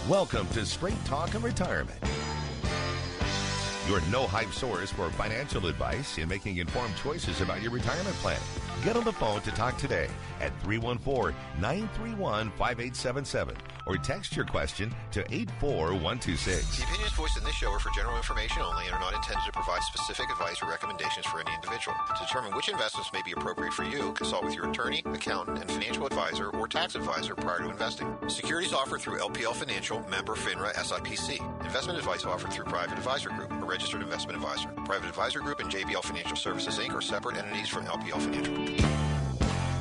Welcome to Straight Talk and Retirement, your no-hype source for financial advice in making informed choices about your retirement planning. Get on the phone to talk today at 314-931-5877 or text your question to 84126. The opinions voiced in this show are for general information only and are not intended to provide specific advice or recommendations for any individual. To determine which investments may be appropriate for you, consult with your attorney, accountant, and financial advisor or tax advisor prior to investing. Securities offered through LPL Financial, member FINRA SIPC. Investment advice offered through Private Advisor Group, a registered investment advisor. Private Advisor Group and JBL Financial Services, Inc. are separate entities from LPL Financial.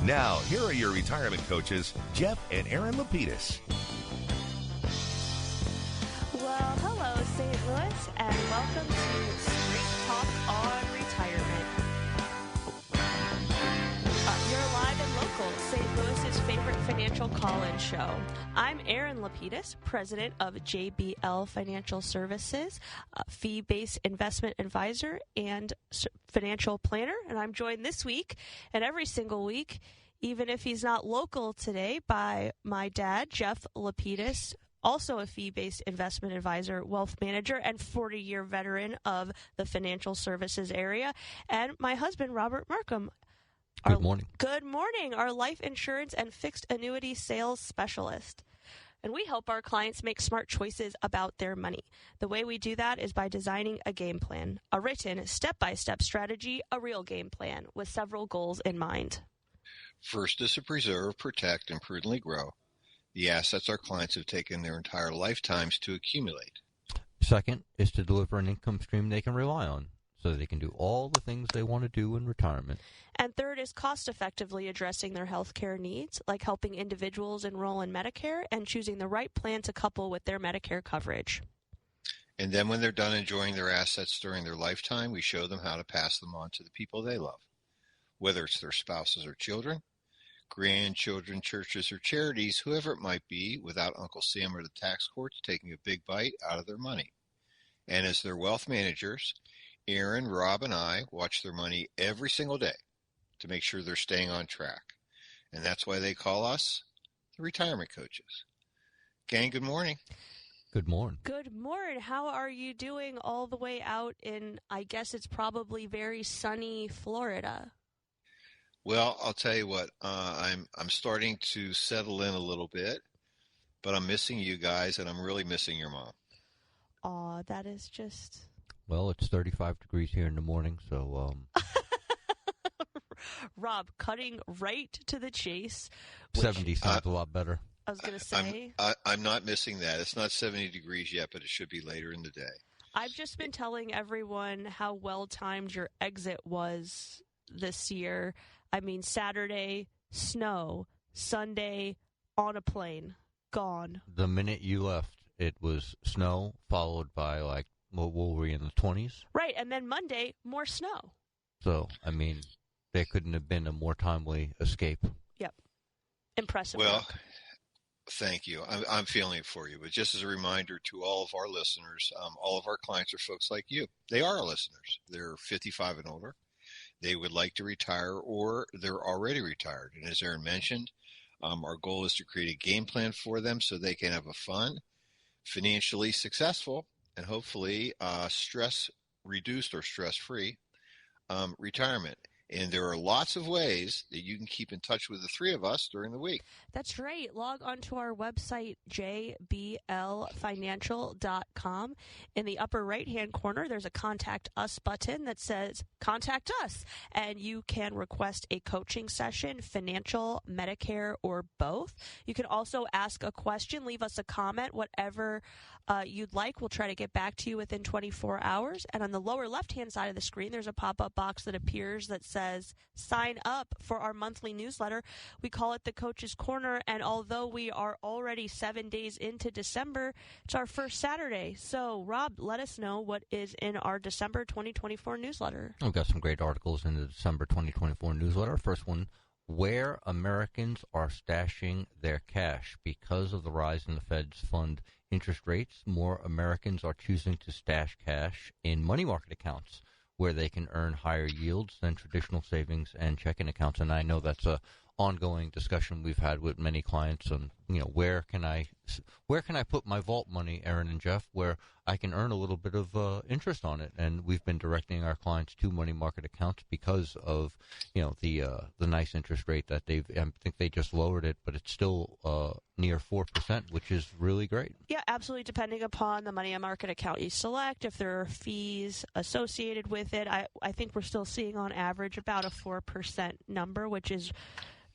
Now, here are your retirement coaches, Jeff and Erin Lapidus. Well, hello, St. Louis, and welcome to Straight Talk on Retirement. You're live and local, St. Louis's favorite financial call-in show. I'm Erin Lapidus, president of JBL Financial Services, fee-based investment advisor and financial planner, and I'm joined this week and every single week, even if he's not local today, by my dad, Jeff Lapidus, also a fee-based investment advisor, wealth manager, and 40-year veteran of the financial services area, and my husband, Robert Marcum. Good morning. Good morning. Our life insurance and fixed annuity sales specialist. And we help our clients make smart choices about their money. The way we do that is by designing a game plan, a written step-by-step strategy, a real game plan with several goals in mind. First is to preserve, protect, and prudently grow the assets our clients have taken their entire lifetimes to accumulate. Second is to deliver an income stream they can rely on so that they can do all the things they want to do in retirement. And third is cost-effectively addressing their health care needs, like helping individuals enroll in Medicare and choosing the right plan to couple with their Medicare coverage. And then when they're done enjoying their assets during their lifetime, we show them how to pass them on to the people they love, whether it's their spouses or children, grandchildren, churches, or charities, whoever it might be, without Uncle Sam or the tax courts taking a big bite out of their money. And as their wealth managers, Erin, Rob, and I watch their money every single day to make sure they're staying on track. And that's why they call us the retirement coaches. Gang, good morning. Good morning. Good morning. How are you doing all the way out in, I guess it's probably very sunny Florida? Well, I'll tell you what, I'm starting to settle in a little bit, but I'm missing you guys, and I'm really missing your mom. Aw, that is just... Well, it's 35 degrees here in the morning, so... Rob, cutting right to the chase. 70 sounds a lot better. I was going to say... I'm not missing that. It's not 70 degrees yet, but it should be later in the day. I've just been telling everyone how well-timed your exit was this year. I mean, Saturday, snow. Sunday, on a plane. Gone. The minute you left, it was snow, followed by, like, what were we, in the 20s? Right, and then Monday, more snow. So, I mean, there couldn't have been a more timely escape. Yep. Impressive Well, work. Thank you. I'm feeling it for you. But just as a reminder to all of our listeners, all of our clients are folks like you. They are our listeners. They're 55 and older. They would like to retire, or they're already retired. And as Erin mentioned, our goal is to create a game plan for them so they can have a fun, financially successful, and hopefully stress-reduced or stress-free retirement. And there are lots of ways that you can keep in touch with the three of us during the week. That's right. Log on to our website, jblfinancial.com. In the upper right-hand corner, there's a Contact Us button that says Contact Us. And you can request a coaching session, financial, Medicare, or both. You can also ask a question, leave us a comment, whatever you'd like. We'll try to get back to you within 24 hours. And on the lower left-hand side of the screen, there's a pop-up box that appears that says, sign up for our monthly newsletter. We call it the Coach's Corner, and although we are already 7 days into December, it's our first Saturday. So, Rob, let us know what is in our December 2024 newsletter. We've got some great articles in the December 2024 newsletter. First one, where Americans are stashing their cash. Because of the rise in the Fed's fund interest rates, more Americans are choosing to stash cash in money market accounts, where they can earn higher yields than traditional savings and checking accounts. And I know that's a ongoing discussion we've had with many clients on where can I put my vault money, Erin and Jeff, where I can earn a little bit of interest on it. And we've been directing our clients to money market accounts because of the nice interest rate that I think they just lowered it, but it's still near 4%, which is really great. Yeah, absolutely. Depending upon the money market account you select, if there are fees associated with it, I think we're still seeing on average about a 4% number, which is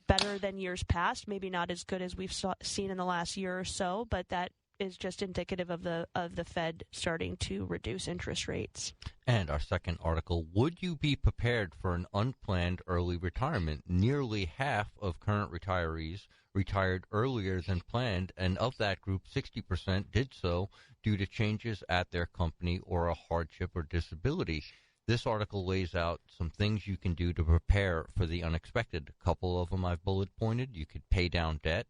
better than years past. Maybe not as good as we've seen in the last year or so, but that is just indicative of the Fed starting to reduce interest rates. And our second article, would you be prepared for an unplanned early retirement? Nearly half of current retirees retired earlier than planned, and of that group, 60% did so due to changes at their company or a hardship or disability. This article lays out some things you can do to prepare for the unexpected. A couple of them I've bullet pointed. You could pay down debt,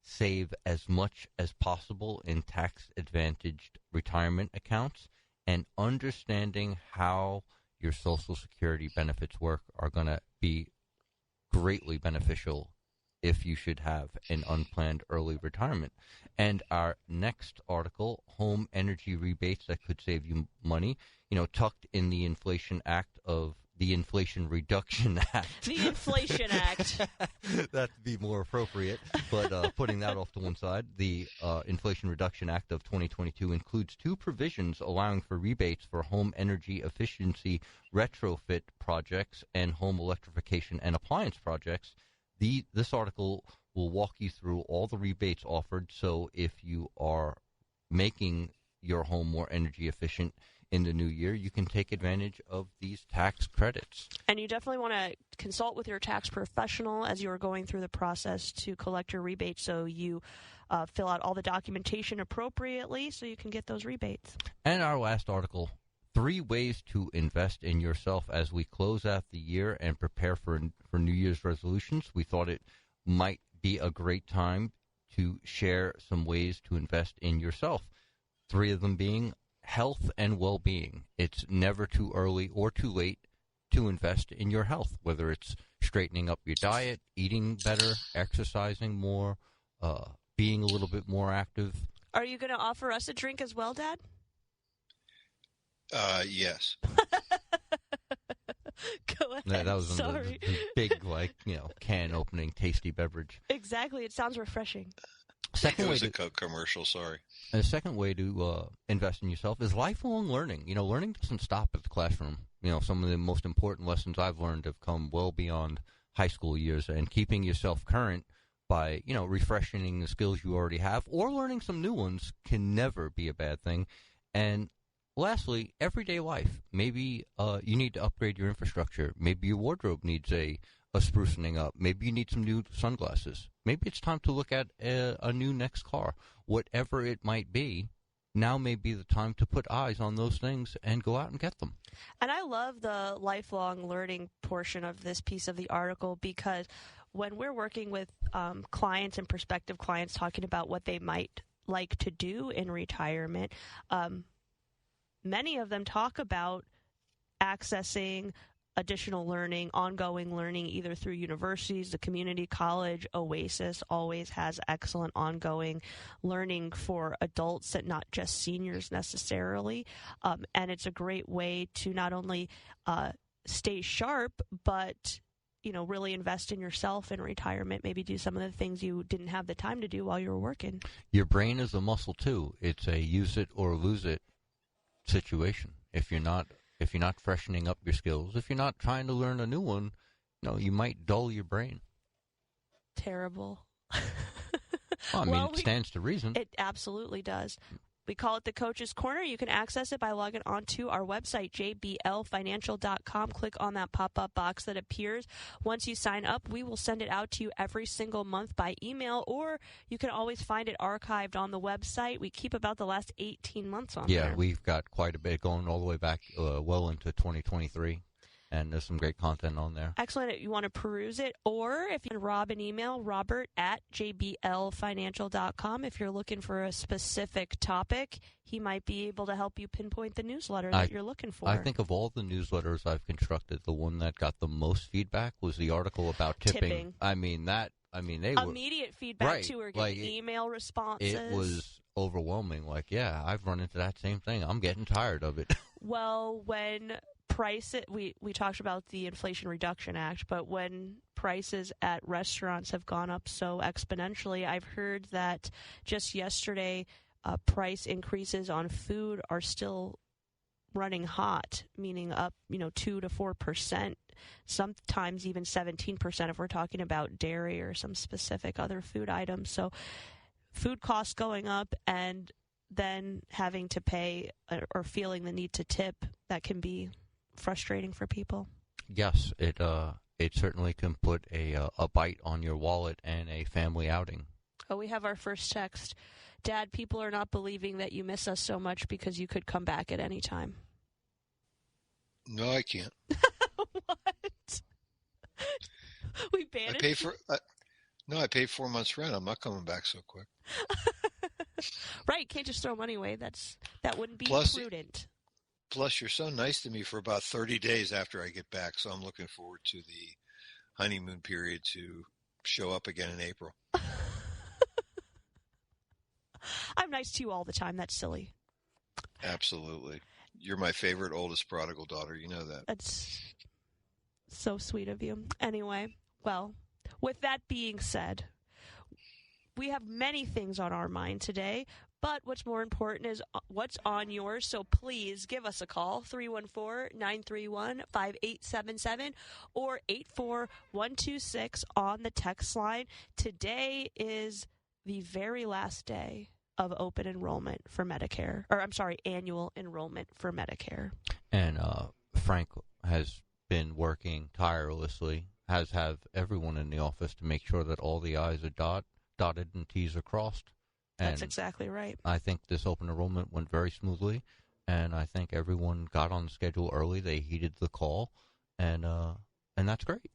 save as much as possible in tax-advantaged retirement accounts, and understanding how your Social Security benefits work are going to be greatly beneficial if you should have an unplanned early retirement. And our next article, home energy rebates that could save you money, tucked in the Inflation Reduction Act. The Inflation Act. That'd be more appropriate. But putting that off to one side, the Inflation Reduction Act of 2022 includes two provisions allowing for rebates for home energy efficiency retrofit projects and home electrification and appliance projects. This article will walk you through all the rebates offered, so if you are making your home more energy efficient in the new year, you can take advantage of these tax credits. And you definitely want to consult with your tax professional as you are going through the process to collect your rebates, so you fill out all the documentation appropriately so you can get those rebates. And our last article, 3 ways to invest in yourself as we close out the year and prepare for New Year's resolutions. We thought it might be a great time to share some ways to invest in yourself. 3 of them being health and well-being. It's never too early or too late to invest in your health, whether it's straightening up your diet, eating better, exercising more, being a little bit more active. Are you going to offer us a drink as well, Dad? Yes. Go ahead. That was Sorry. a big, can opening, tasty beverage. Exactly. It sounds refreshing. It was a Coke commercial, sorry. The second way to invest in yourself is lifelong learning. Learning doesn't stop at the classroom. Some of the most important lessons I've learned have come well beyond high school years, and keeping yourself current by, refreshing the skills you already have or learning some new ones can never be a bad thing. And lastly, everyday life. Maybe you need to upgrade your infrastructure. Maybe your wardrobe needs a sprucening up. Maybe you need some new sunglasses. Maybe it's time to look at a new next car. Whatever it might be, now may be the time to put eyes on those things and go out and get them. And I love the lifelong learning portion of this piece of the article, because when we're working with clients and prospective clients talking about what they might like to do in retirement, many of them talk about accessing additional learning, ongoing learning, either through universities, the community college. Oasis always has excellent ongoing learning for adults and not just seniors necessarily. And it's a great way to not only stay sharp, but really invest in yourself in retirement, maybe do some of the things you didn't have the time to do while you were working. Your brain is a muscle too. It's a use it or lose it situation. If you're not freshening up your skills, if you're not trying to learn a new one, you might dull your brain. Terrible. Well, it stands to reason. It absolutely does. We call it the Coach's Corner. You can access it by logging on to our website, jblfinancial.com. Click on that pop-up box that appears. Once you sign up, we will send it out to you every single month by email, or you can always find it archived on the website. We keep about the last 18 months on there. Yeah, we've got quite a bit going all the way back well into 2023. And there's some great content on there. Excellent. If you want to peruse it, or if you can Rob an email, robert@jblfinancial.com. If you're looking for a specific topic, he might be able to help you pinpoint the newsletter that you're looking for. I think of all the newsletters I've constructed, the one that got the most feedback was the article about tipping. I mean, that I mean, they were immediate feedback right, too. We're getting email responses. It was overwhelming. Like, yeah, I've run into that same thing. I'm getting tired of it. Well, when we talked about the Inflation Reduction Act, but when prices at restaurants have gone up so exponentially, I've heard that just yesterday, price increases on food are still running hot, meaning up, 2 to 4%, sometimes even 17% if we're talking about dairy or some specific other food items. So food costs going up and then having to pay or feeling the need to tip, that can be frustrating for people. Yes, it certainly can put a bite on your wallet and a family outing. Oh, we have our first text. Dad, people are not believing that you miss us so much because you could come back at any time. No, I can't. What? We banned I paid 4 months rent. I'm not coming back so quick. Right, can't just throw money away. That wouldn't be prudent. Plus, you're so nice to me for about 30 days after I get back, so I'm looking forward to the honeymoon period to show up again in April. I'm nice to you all the time. That's silly. Absolutely. You're my favorite oldest prodigal daughter. You know that. That's so sweet of you. Anyway, well, with that being said, we have many things on our mind today, but what's more important is what's on yours. So please give us a call, 314-931-5877 or 84126 on the text line. Today is the very last day of open enrollment for Medicare, annual enrollment for Medicare. And Frank has been working tirelessly, have everyone in the office to make sure that all the I's are dotted and T's are crossed. And that's exactly right. I think this open enrollment went very smoothly, and I think everyone got on the schedule early. They heeded the call, and that's great.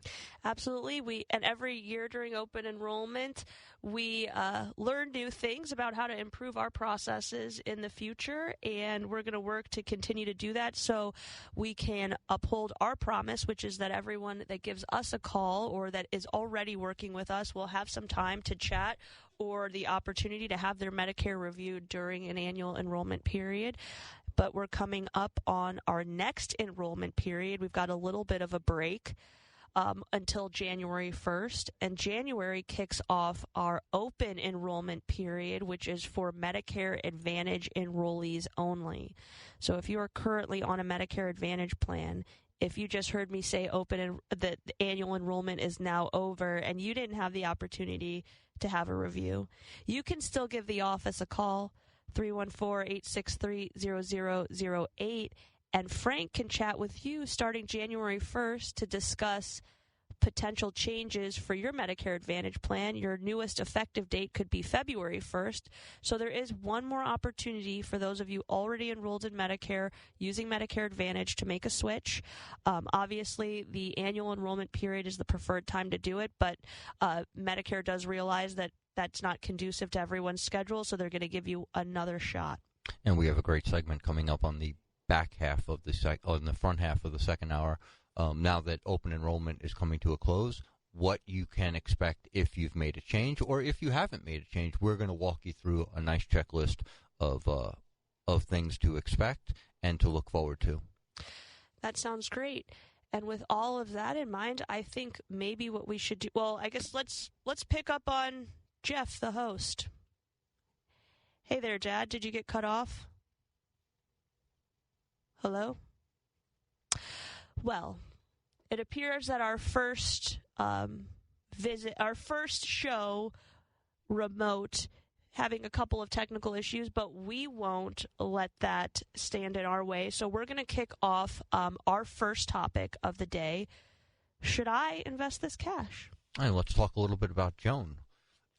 Absolutely. And every year during open enrollment, we learn new things about how to improve our processes in the future, and we're going to work to continue to do that so we can uphold our promise, which is that everyone that gives us a call or that is already working with us will have some time to chat or the opportunity to have their Medicare reviewed during an annual enrollment period. But we're coming up on our next enrollment period. We've got a little bit of a break until January 1st, and January kicks off our open enrollment period, which is for Medicare Advantage enrollees only. So if you are currently on a Medicare Advantage plan, if you just heard me say the annual enrollment is now over and you didn't have the opportunity to have a review, you can still give the office a call, 314-863-0008, and Frank can chat with you starting January 1st to discuss potential changes for your Medicare Advantage plan. Your newest effective date could be February 1st. So there is one more opportunity for those of you already enrolled in Medicare using Medicare Advantage to make a switch. Obviously, the annual enrollment period is the preferred time to do it, but Medicare does realize that that's not conducive to everyone's schedule, so they're going to give you another shot. And we have a great segment coming up on the back half of on the front half of the second hour. Now that open enrollment is coming to a close, what you can expect if you've made a change or if you haven't made a change. We're going to walk you through a nice checklist of things to expect and to look forward to. That sounds great. And with all of that in mind, I think maybe what we should do, well, I guess let's pick up on Jeff, the host. Hey there, Dad. Did you get cut off? Hello? Well, it appears that our first show remote, having a couple of technical issues, but we won't let that stand in our way. So we're going to kick off our first topic of the day. Should I invest this cash? All right, let's talk a little bit about Joan.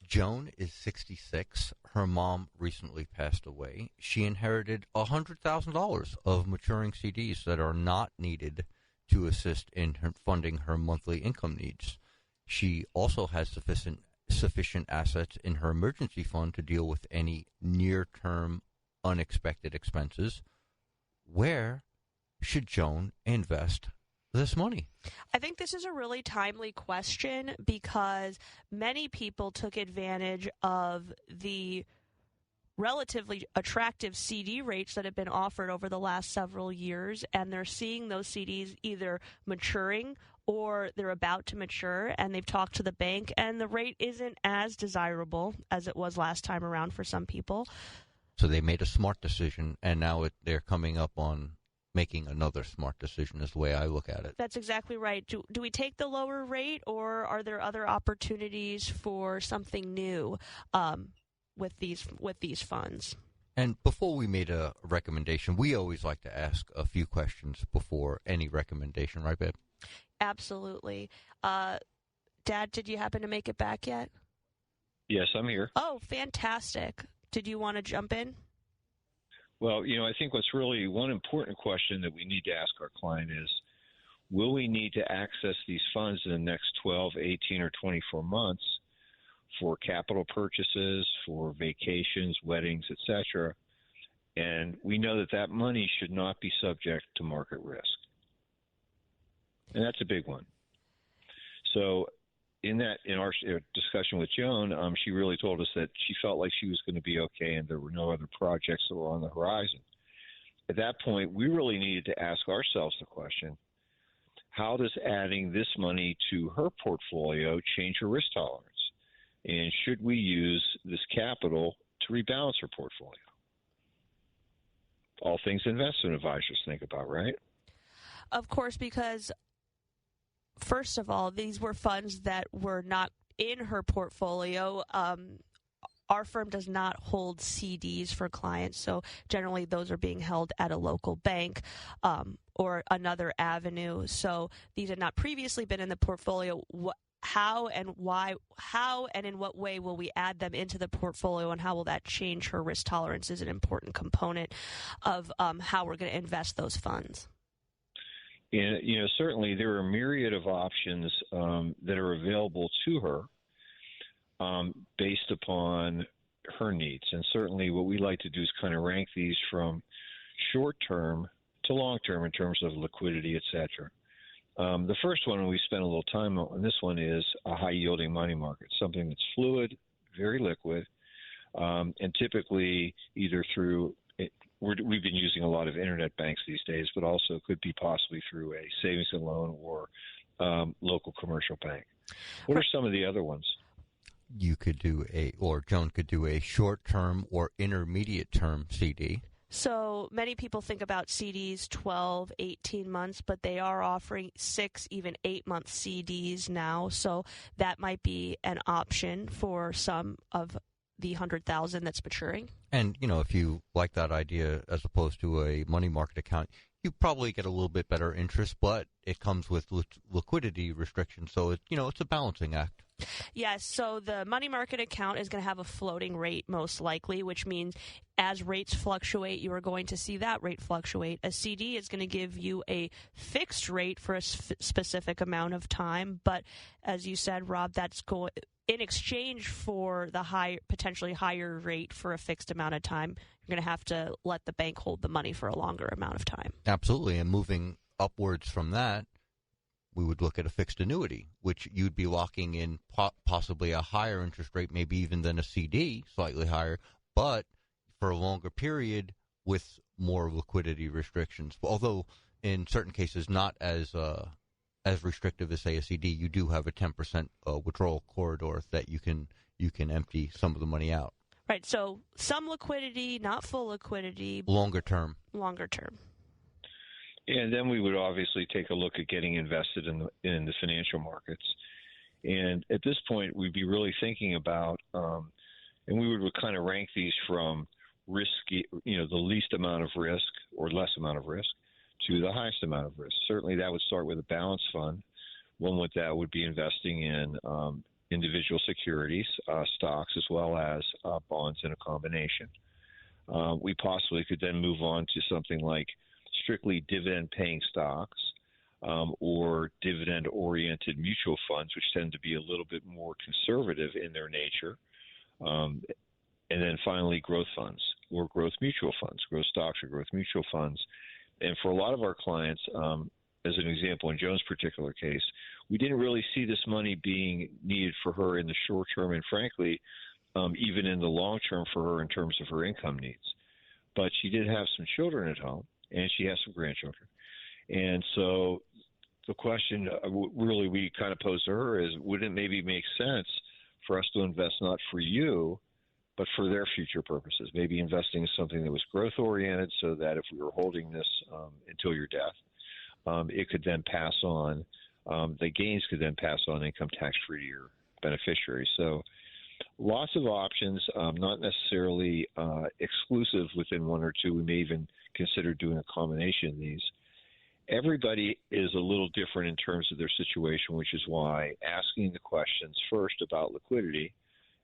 Joan is 66. Her mom recently passed away. She inherited $100,000 of maturing CDs that are not needed to assist in funding her monthly income needs. She also has sufficient assets in her emergency fund to deal with any near-term unexpected expenses. Where should Joan invest this money? I think this is a really timely question because many people took advantage of the relatively attractive CD rates that have been offered over the last several years, and they're seeing those CDs either maturing or they're about to mature, and they've talked to the bank, and the rate isn't as desirable as it was last time around for some people. So they made a smart decision, and now they're coming up on making another smart decision is the way I look at it. That's exactly right. Do we take the lower rate, or are there other opportunities for something new with these funds? And before we made a recommendation, we always like to ask a few questions before any recommendation, right, babe? Absolutely. Dad, did you happen to make it back yet? Yes, I'm here. Oh, fantastic. Did you want to jump in? Well, I think what's really one important question that we need to ask our client is, will we need to access these funds in the next 12, 18, or 24 months for capital purchases, for vacations, weddings, etc.? And we know that money should not be subject to market risk. And that's a big one. So in our discussion with Joan, she really told us that she felt like she was going to be okay and there were no other projects that were on the horizon. At that point, we really needed to ask ourselves the question, how does adding this money to her portfolio change her risk tolerance? And should we use this capital to rebalance her portfolio? All things investment advisors think about, right? Of course, because first of all, these were funds that were not in her portfolio. Our firm does not hold CDs for clients, so generally those are being held at a local bank or another avenue. So these had not previously been in the portfolio. How and in what way will we add them into the portfolio, and how will that change her risk tolerance is an important component of how we're going to invest those funds. And, certainly there are a myriad of options that are available to her based upon her needs. And certainly what we like to do is kind of rank these from short-term to long-term in terms of liquidity, et cetera. The first one, and we spent a little time on this one, is a high-yielding money market, something that's fluid, very liquid, and typically either through we've been using a lot of internet banks these days, but also could be possibly through a savings and loan or local commercial bank. What are some of the other ones? You could do Joan could do a short-term or intermediate-term CD. So many people think about CDs 12, 18 months, but they are offering 6, even 8-month CDs now. So that might be an option for some of the 100,000 that's maturing. And, if you like that idea as opposed to a money market account, you probably get a little bit better interest, but it comes with liquidity restrictions. So, it's a balancing act. Yes, so the money market account is going to have a floating rate most likely, which means as rates fluctuate, you are going to see that rate fluctuate. A CD is going to give you a fixed rate for a specific amount of time, but as you said, Rob, that's going in exchange for the potentially higher rate for a fixed amount of time. You're going to have to let the bank hold the money for a longer amount of time. Absolutely, and moving upwards from that, we would look at a fixed annuity, which you'd be locking in possibly a higher interest rate, maybe even than a CD, slightly higher, but for a longer period with more liquidity restrictions. Although in certain cases not as restrictive as, say, a CD, you do have a 10% withdrawal corridor that you can empty some of the money out. Right, so some liquidity, not full liquidity. Longer term. And then we would obviously take a look at getting invested in the financial markets. And at this point, we'd be really thinking about, and we would kind of rank these from risky, the least amount of risk or less amount of risk to the highest amount of risk. Certainly that would start with a balanced fund. One with that would be investing in individual securities, stocks, as well as bonds in a combination. We possibly could then move on to something like strictly dividend-paying stocks or dividend-oriented mutual funds, which tend to be a little bit more conservative in their nature. And then finally, growth funds or growth mutual funds, growth stocks or growth mutual funds. And for a lot of our clients, as an example, in Joan's particular case, we didn't really see this money being needed for her in the short term, and frankly, even in the long term for her in terms of her income needs. But she did have some children at home, and she has some grandchildren. And so the question really we kind of posed to her is, would it maybe make sense for us to invest not for you, but for their future purposes, maybe investing in something that was growth-oriented so that if we were holding this until your death, it could then pass on, the gains could then pass on income tax-free to your beneficiary. So lots of options, not necessarily exclusive within one or two. We may even consider doing a combination of these. Everybody is a little different in terms of their situation, which is why asking the questions first about liquidity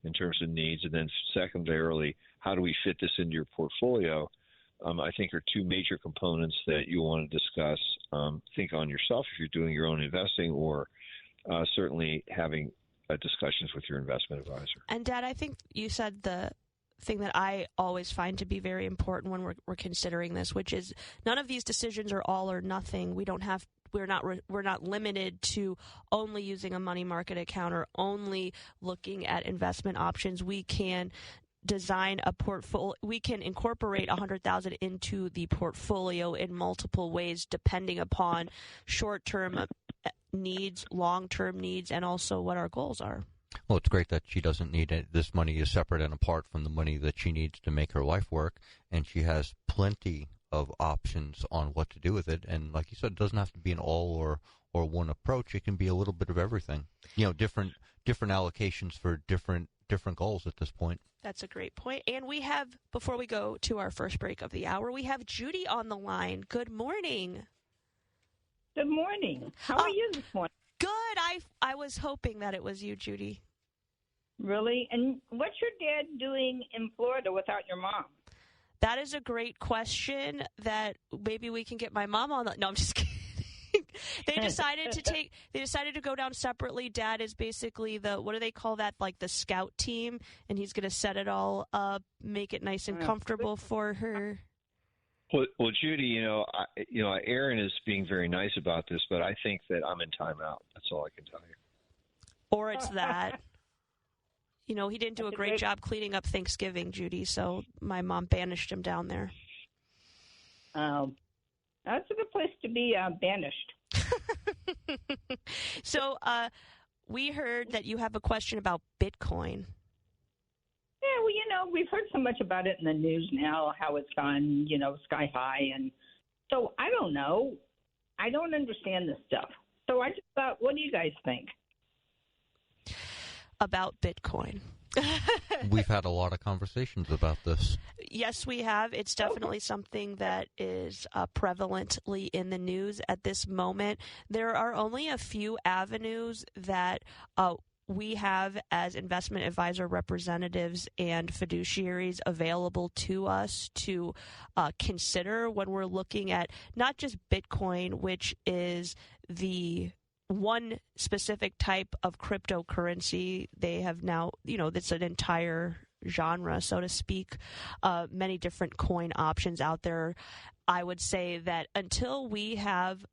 in terms of needs, and then secondarily, how do we fit this into your portfolio, I think are two major components that you want to discuss. Think on yourself if you're doing your own investing, or certainly having discussions with your investment advisor. And Dad, I think you said the thing that I always find to be very important when we're considering this, which is none of these decisions are all or nothing. We're not limited to only using a money market account or only looking at investment options. We can design a portfolio. We can incorporate $100,000 into the portfolio in multiple ways, depending upon short-term needs, long-term needs, and also what our goals are. Well, it's great that she doesn't need it. This money is separate and apart from the money that she needs to make her life work, and she has plenty of options on what to do with it. And like you said, it doesn't have to be an all or one approach. It can be a little bit of everything. Different allocations for different goals at this point. That's a great point. And we have, before we go to our first break of the hour, we have Judy on the line. Good morning. Good morning. How are you this morning? Good. I was hoping that it was you, Judy. Really? And what's your dad doing in Florida without your mom? That is a great question that maybe we can get my mom on. No, I'm just kidding. They decided to go down separately. Dad is basically what do they call that? Like the scout team, and he's going to set it all up, make it nice and comfortable for her. Well, Judy, Erin is being very nice about this, but I think that I'm in timeout. That's all I can tell you. Or it's that. He didn't do a great job cleaning up Thanksgiving, Judy, so my mom banished him down there. That's a good place to be banished. So we heard that you have a question about Bitcoin. Yeah, we've heard so much about it in the news now, how it's gone, sky high. And so I don't know. I don't understand this stuff. So I just thought, what do you guys think? About Bitcoin. We've had a lot of conversations about this. Yes, we have. It's definitely something that is prevalently in the news at this moment. There are only a few avenues that we have as investment advisor representatives and fiduciaries available to us to consider when we're looking at not just Bitcoin, which is the one specific type of cryptocurrency. They have now, that's an entire genre, so to speak, many different coin options out there. I would say that until we have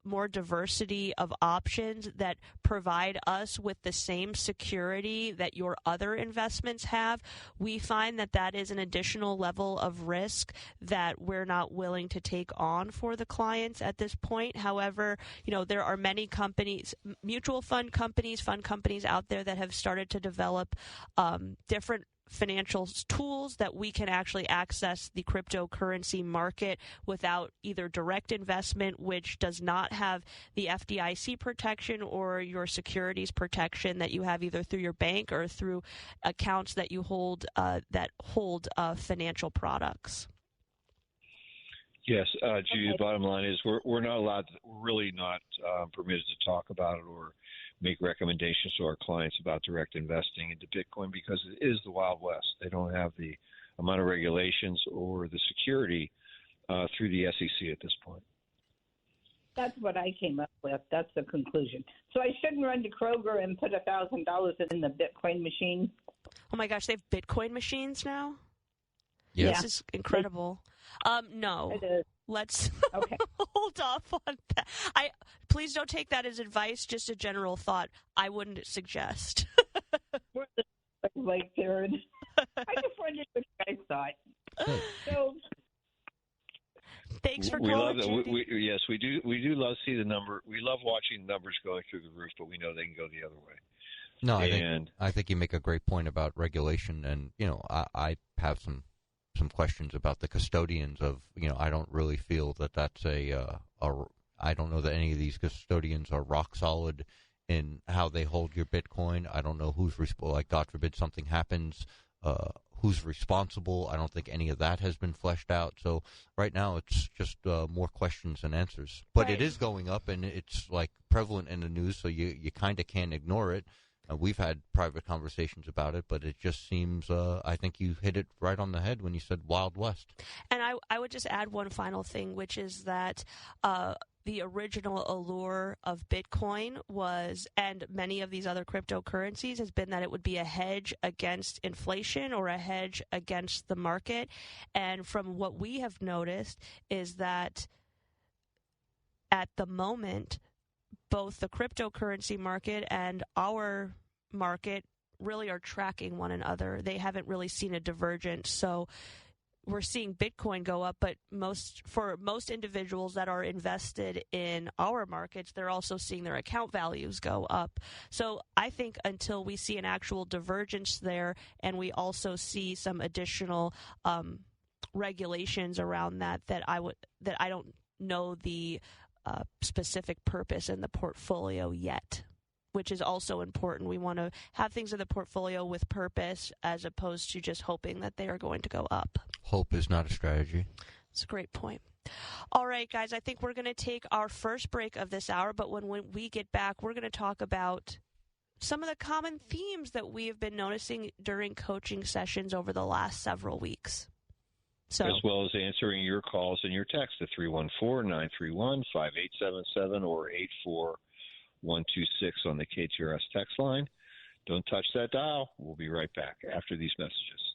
more diversity of options that provide us with the same security that your other investments have, we find that is an additional level of risk that we're not willing to take on for the clients at this point. However, there are many companies, mutual fund companies out there that have started to develop different financial tools that we can actually access the cryptocurrency market without either direct investment, which does not have the FDIC protection, or your securities protection that you have either through your bank or through accounts that you hold financial products. Yes, Judy, the bottom line is we're not allowed, we're really not permitted to talk about it or make recommendations to our clients about direct investing into Bitcoin, because it is the Wild West. They don't have the amount of regulations or the security through the SEC at this point. That's what I came up with. That's the conclusion. So I shouldn't run to Kroger and put $1,000 in the Bitcoin machine? Oh my gosh, they have Bitcoin machines now? This is incredible. No. It is. Let's Okay. hold off on that. Please don't take that as advice, just a general thought. I wouldn't suggest. We're like Erin. I just wondered what you guys thought. So, thanks for we calling. love that. Yes, we do. We do love see the number. We love watching numbers going through the roof, but we know they can go the other way. No, I think you make a great point about regulation, and I have some questions about the custodians of I don't really feel that that's I don't know that any of these custodians are rock solid in how they hold your Bitcoin. I don't know who's responsible. Like, God forbid something happens, who's responsible. I don't think any of that has been fleshed out. So right now it's just more questions than answers. But It is going up, and it's like prevalent in the news, so you kind of can't ignore it. We've had private conversations about it, but it just seems, I think you hit it right on the head when you said Wild West. And I would just add one final thing, which is that the original allure of Bitcoin was, and many of these other cryptocurrencies, has been that it would be a hedge against inflation or a hedge against the market. And from what we have noticed is that at the moment, both the cryptocurrency market and our market really are tracking one another. They haven't really seen a divergence. So we're seeing Bitcoin go up, but for most individuals that are invested in our markets, they're also seeing their account values go up. So I think until we see an actual divergence there, and we also see some additional regulations around that I don't know the specific purpose in the portfolio yet, which is also important. We want to have things in the portfolio with purpose as opposed to just hoping that they are going to go up. Hope is not a strategy. That's a great point. All right, guys, I think we're going to take our first break of this hour, but when we get back, we're going to talk about some of the common themes that we have been noticing during coaching sessions over the last several weeks. So, as well as answering your calls and your texts at 314-931-5877 or 84126 on the KTRS text line. Don't touch that dial. We'll be right back after these messages.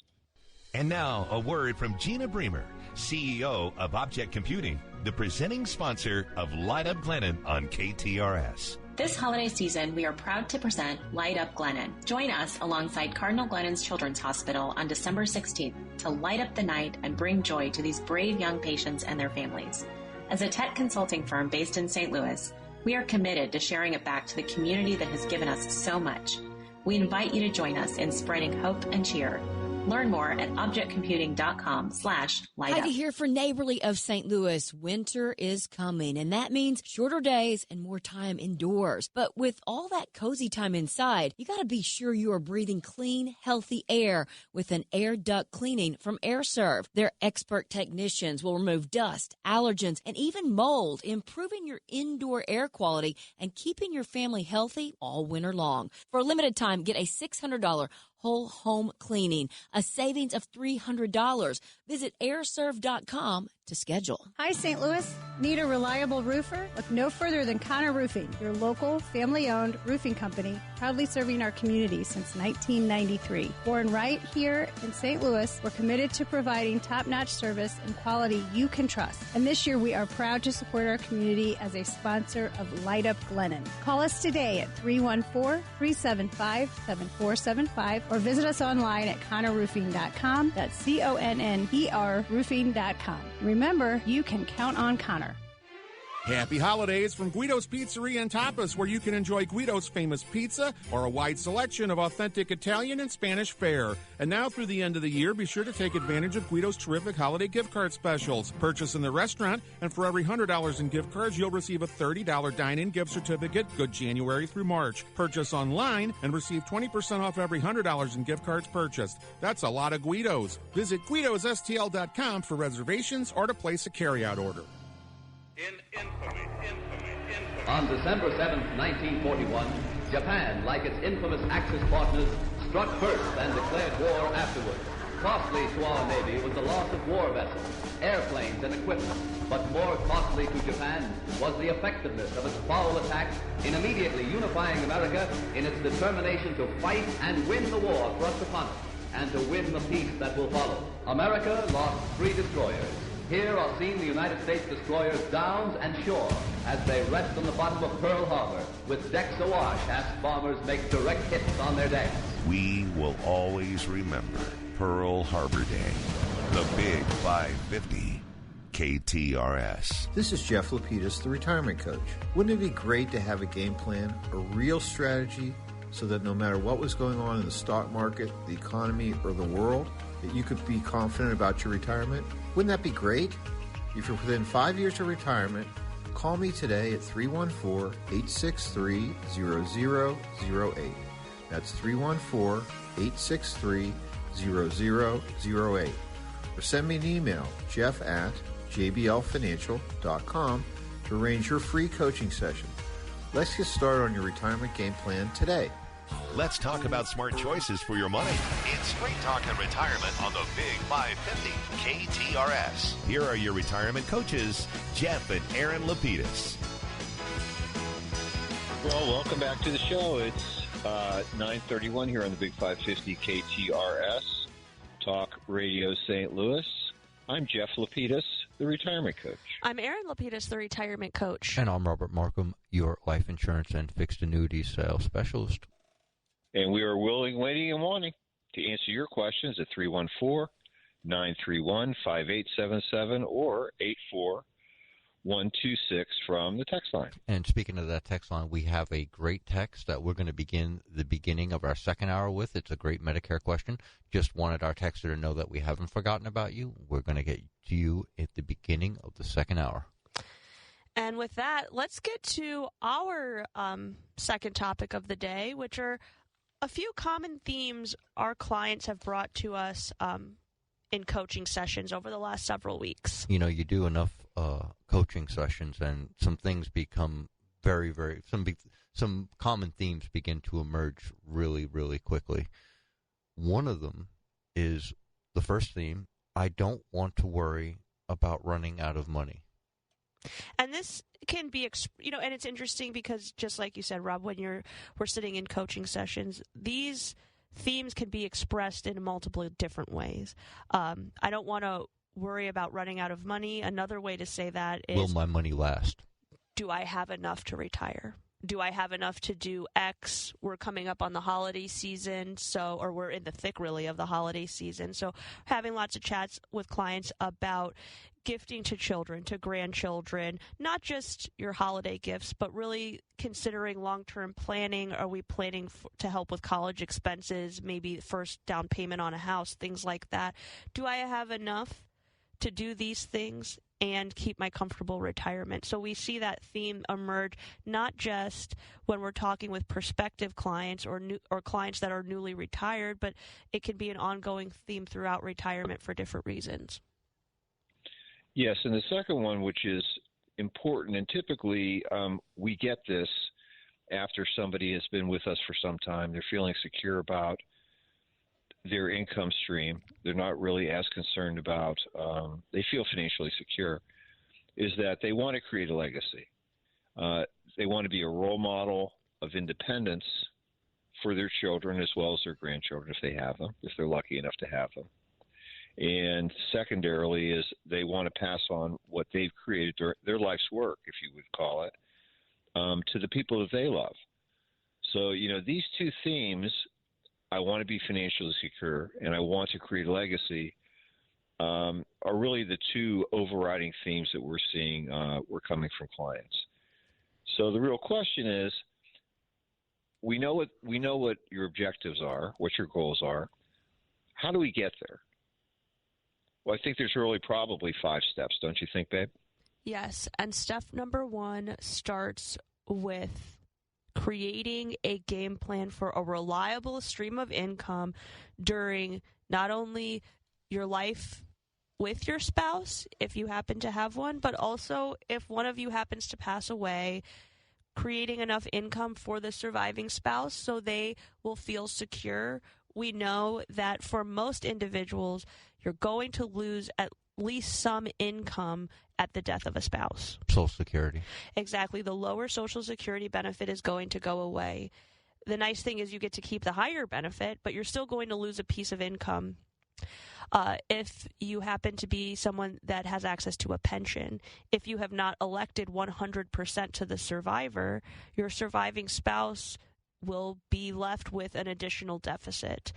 And now, a word from Gina Bremer, CEO of Object Computing, the presenting sponsor of Light Up Glennon on KTRS. This holiday season, we are proud to present Light Up Glennon. Join us alongside Cardinal Glennon's Children's Hospital on December 16th to light up the night and bring joy to these brave young patients and their families. As a tech consulting firm based in St. Louis, we are committed to sharing it back to the community that has given us so much. We invite you to join us in spreading hope and cheer. Learn more at objectcomputing.com/lightup. Heidi here for Neighborly of St. Louis. Winter is coming, and that means shorter days and more time indoors. But with all that cozy time inside, you got to be sure you are breathing clean, healthy air with an air duct cleaning from AirServe. Their expert technicians will remove dust, allergens, and even mold, improving your indoor air quality and keeping your family healthy all winter long. For a limited time, get a $600 whole home cleaning, a savings of $300. Visit airserve.com to schedule. Hi, St. Louis. Need a reliable roofer? Look no further than Connor Roofing, your local, family-owned roofing company, proudly serving our community since 1993. Born right here in St. Louis, we're committed to providing top-notch service and quality you can trust. And this year, we are proud to support our community as a sponsor of Light Up Glennon. Call us today at 314-375-7475 or visit us online at connorroofing.com. That's CONNER roofing.com. Remember, you can count on Connor. Happy holidays from Guido's Pizzeria and Tapas, where you can enjoy Guido's famous pizza or a wide selection of authentic Italian and Spanish fare. And now through the end of the year, be sure to take advantage of Guido's terrific holiday gift card specials. Purchase in the restaurant, and for every $100 in gift cards, you'll receive a $30 dine-in gift certificate, good January through March. Purchase online and receive 20% off every $100 in gift cards purchased. That's a lot of Guido's. Visit Guido'sSTL.com for reservations or to place a carryout order. On December 7th, 1941, Japan, like its infamous Axis partners, struck first and declared war afterwards. Costly to our Navy was the loss of war vessels, airplanes, and equipment, but more costly to Japan was the effectiveness of its foul attack in immediately unifying America in its determination to fight and win the war thrust upon it. and to win the peace that will follow. America lost 3 destroyers. Here are seen the United States destroyers Downs and Shore as they rest on the bottom of Pearl Harbor with decks awash as bombers make direct hits on their decks. We will always remember Pearl Harbor Day. The Big 550. KTRS. This is Jeff Lapidus, the retirement coach. Wouldn't it be great to have a game plan, a real strategy, so that no matter what was going on in the stock market, the economy, or the world, that you could be confident about your retirement? Wouldn't that be great? If you're within 5 years of retirement, call me today at 314-863-0008. That's 314-863-0008. Or send me an email, jeff@jblfinancial.com, to arrange your free coaching session. Let's get started on your retirement game plan today. Let's talk about smart choices for your money. It's Straight Talk and Retirement on the Big 550 KTRS. Here are your retirement coaches, Jeff and Erin Lapidus. Well, welcome back to the show. It's 9:31 here on the Big 550 KTRS Talk Radio St. Louis. I'm Jeff Lapidus, the retirement coach. I'm Erin Lapidus, the retirement coach. And I'm Robert Marcum, your life insurance and fixed annuity sales specialist. And we are willing, waiting, and wanting to answer your questions at 314-931-5877 or 84126 from the text line. And speaking of that text line, we have a great text that we're going to begin the beginning of our second hour with. It's a great Medicare question. Just wanted our texter to know that we haven't forgotten about you. We're going to get to you at the beginning of the second hour. And with that, let's get to our second topic of the day, which are a few common themes our clients have brought to us in coaching sessions over the last several weeks. You know, you do enough coaching sessions and some things become some common themes begin to emerge really, really quickly. One of them is the first theme: I don't want to worry about running out of money. And this can be, and it's interesting because just like you said, Rob, when we're sitting in coaching sessions, these themes can be expressed in multiple different ways. I don't want to worry about running out of money. Another way to say that is, will my money last? Do I have enough to retire? Do I have enough to do X? We're coming up on the holiday season, or we're in the thick, really, of the holiday season. So having lots of chats with clients about gifting to children, to grandchildren, not just your holiday gifts, but really considering long-term planning. Are we planning to help with college expenses, maybe first down payment on a house, things like that? Do I have enough to do these things and keep my comfortable retirement? So we see that theme emerge not just when we're talking with prospective clients or clients that are newly retired, but it can be an ongoing theme throughout retirement for different reasons. Yes, and the second one, which is important, and typically we get this after somebody has been with us for some time. They're feeling secure about their income stream. They're not really as concerned about, they feel financially secure, is that they want to create a legacy. They want to be a role model of independence for their children as well as their grandchildren if they have them, if they're lucky enough to have them. And secondarily is they want to pass on what they've created, their life's work, if you would call it, to the people that they love. So, these two themes, I want to be financially secure and I want to create a legacy, are really the two overriding themes that we're seeing we're coming from clients. So the real question is, we know what your objectives are, what your goals are. How do we get there? Well, I think there's really probably 5 steps, don't you think, babe? Yes, and step number 1 starts with creating a game plan for a reliable stream of income during not only your life with your spouse, if you happen to have one, but also if one of you happens to pass away, creating enough income for the surviving spouse so they will feel secure. We know that for most individuals, you're going to lose at least some income at the death of a spouse. Social Security. Exactly. The lower Social Security benefit is going to go away. the nice thing is you get to keep the higher benefit, but you're still going to lose a piece of income. If you happen to be someone that has access to a pension, if you have not elected 100% to the survivor, your surviving spouse will be left with an additional deficit,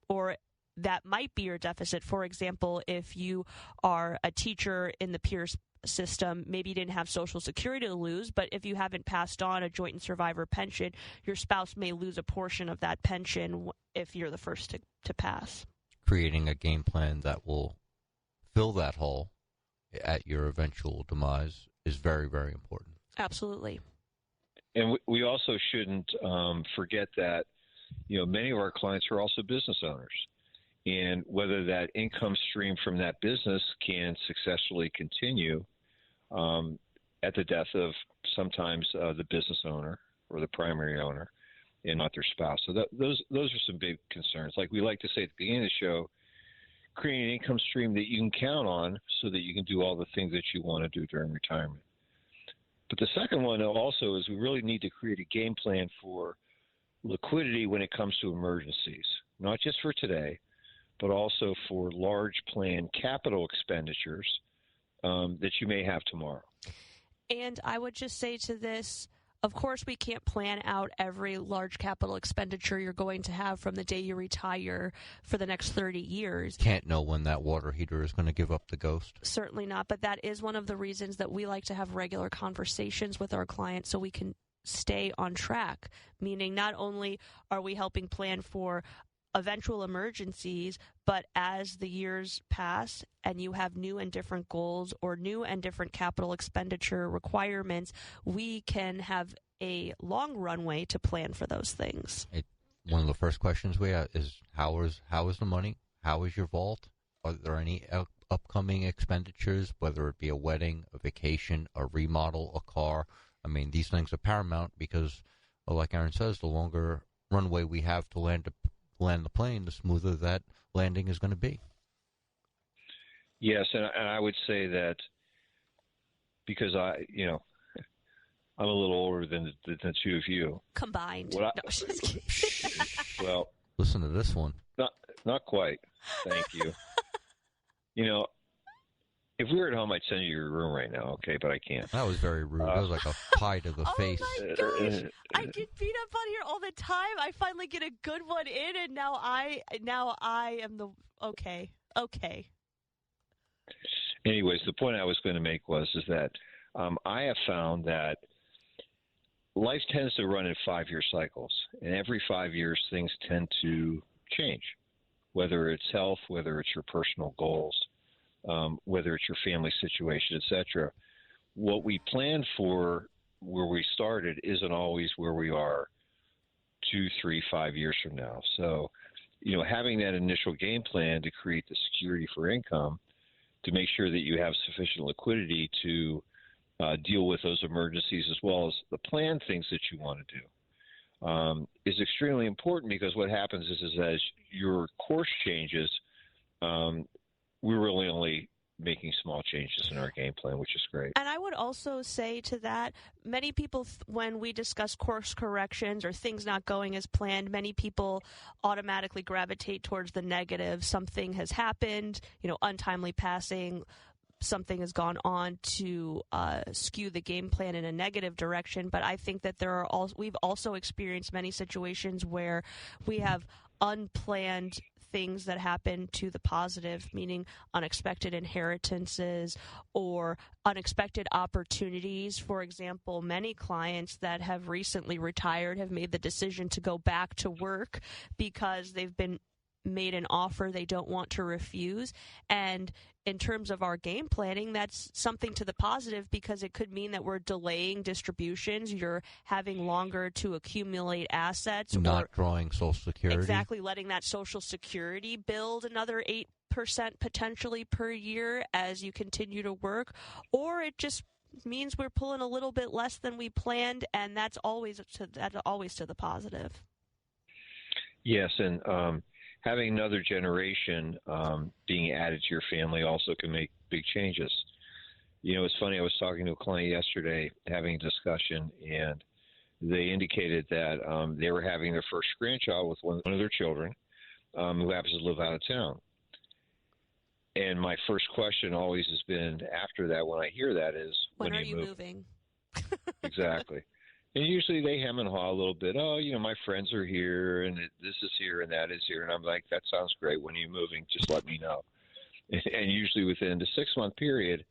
or that might be your deficit. For example, if you are a teacher in the peers system, maybe you didn't have Social Security to lose, but if you haven't passed on a joint and survivor pension, your spouse may lose a portion of that pension if you're the first to pass. Creating a game plan that will fill that hole at your eventual demise is very, very important. Absolutely. And we also shouldn't forget that, many of our clients are also business owners. And whether that income stream from that business can successfully continue at the death of sometimes the business owner or the primary owner and not their spouse. So those are some big concerns. Like we like to say at the beginning of the show, create an income stream that you can count on so that you can do all the things that you want to do during retirement. But the second one also is we really need to create a game plan for liquidity when it comes to emergencies, not just for today, but also for large planned capital expenditures that you may have tomorrow. And I would just say to this, of course, we can't plan out every large capital expenditure you're going to have from the day you retire for the next 30 years. Can't know when that water heater is going to give up the ghost. Certainly not, but that is one of the reasons that we like to have regular conversations with our clients so we can stay on track, meaning not only are we helping plan for eventual emergencies, but as the years pass and you have new and different goals or new and different capital expenditure requirements, we can have a long runway to plan for those things. One of the first questions we have is how is the money? How is your vault? Are there any upcoming expenditures, whether it be a wedding, a vacation, a remodel, a car? I mean, these things are paramount because, like Erin says, the longer runway we have to land the plane, the smoother that landing is going to be. Yes, and I would say that because I'm a little older than the two of you. Combined. Just kidding. Well, listen to this one. Not quite. Thank you. If we were at home, I'd send you to your room right now, okay? But I can't. That was very rude. That was like a pie to the face. Oh, my gosh. I get beat up on here all the time. I finally get a good one in, and now I am the... Okay. Anyways, the point I was going to make is that I have found that life tends to run in 5-year cycles, and every 5 years things tend to change, whether it's health, whether it's your personal goals, whether it's your family situation, etc. What we plan for where we started isn't always where we are 2, 3, 5 years from now. So, having that initial game plan to create the security for income, to make sure that you have sufficient liquidity to deal with those emergencies as well as the planned things that you want to do, is extremely important because what happens is as your course changes, we're really only making small changes in our game plan, which is great. And I would also say to that, many people, when we discuss course corrections or things not going as planned, many people automatically gravitate towards the negative. Something has happened, untimely passing, something has gone on to skew the game plan in a negative direction. But I think that we've also experienced many situations where we have unplanned things that happen to the positive, meaning unexpected inheritances or unexpected opportunities. For example, many clients that have recently retired have made the decision to go back to work because they've been made an offer they don't want to refuse. And in terms of our game planning, that's something to the positive because it could mean that we're delaying distributions. You're having longer to accumulate assets. Not drawing Social Security. Exactly, letting that Social Security build another 8% potentially per year as you continue to work. Or it just means we're pulling a little bit less than we planned, and that's always to the positive. Yes, and having another generation being added to your family also can make big changes. It's funny, I was talking to a client yesterday, having a discussion, and they indicated that they were having their first grandchild with one of their children who happens to live out of town. And my first question always has been after that, when I hear that, is, when are you moving? Exactly. And usually they hem and haw a little bit. Oh, my friends are here, and this is here, and that is here. And I'm like, that sounds great. When are you moving? Just let me know. And usually within the 6-month period,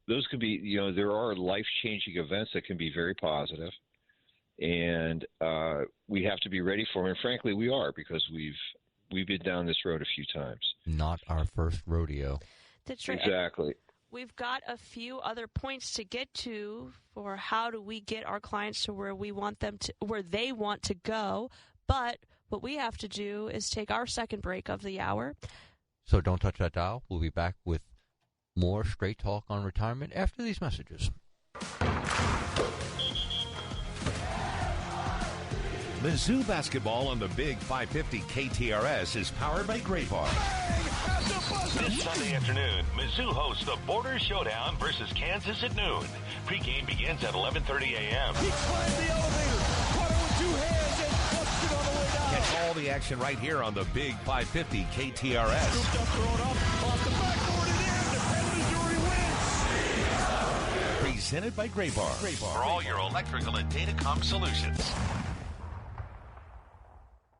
those could be, there are life-changing events that can be very positive. And we have to be ready for them. And frankly, we are, because we've been down this road a few times. Not our first rodeo. That's right. Exactly. We've got a few other points to get to for how do we get our clients to where we want them to, where they want to go. But what we have to do is take our second break of the hour. So don't touch that dial. We'll be back with more Straight Talk on Retirement after these messages. Mizzou basketball on the Big 550 KTRS is powered by Great Bar. This Sunday afternoon, Mizzou hosts the Border Showdown versus Kansas at noon. Pregame begins at 11:30 a.m. He climbed the elevator, caught it with 2 hands, and flushed it on the way down. Catch all the action right here on the Big 550 KTRS. Scooped up, thrown up, off the backboard and in. The Missouri wins. Presented by Great Bar. For all your electrical and datacom solutions.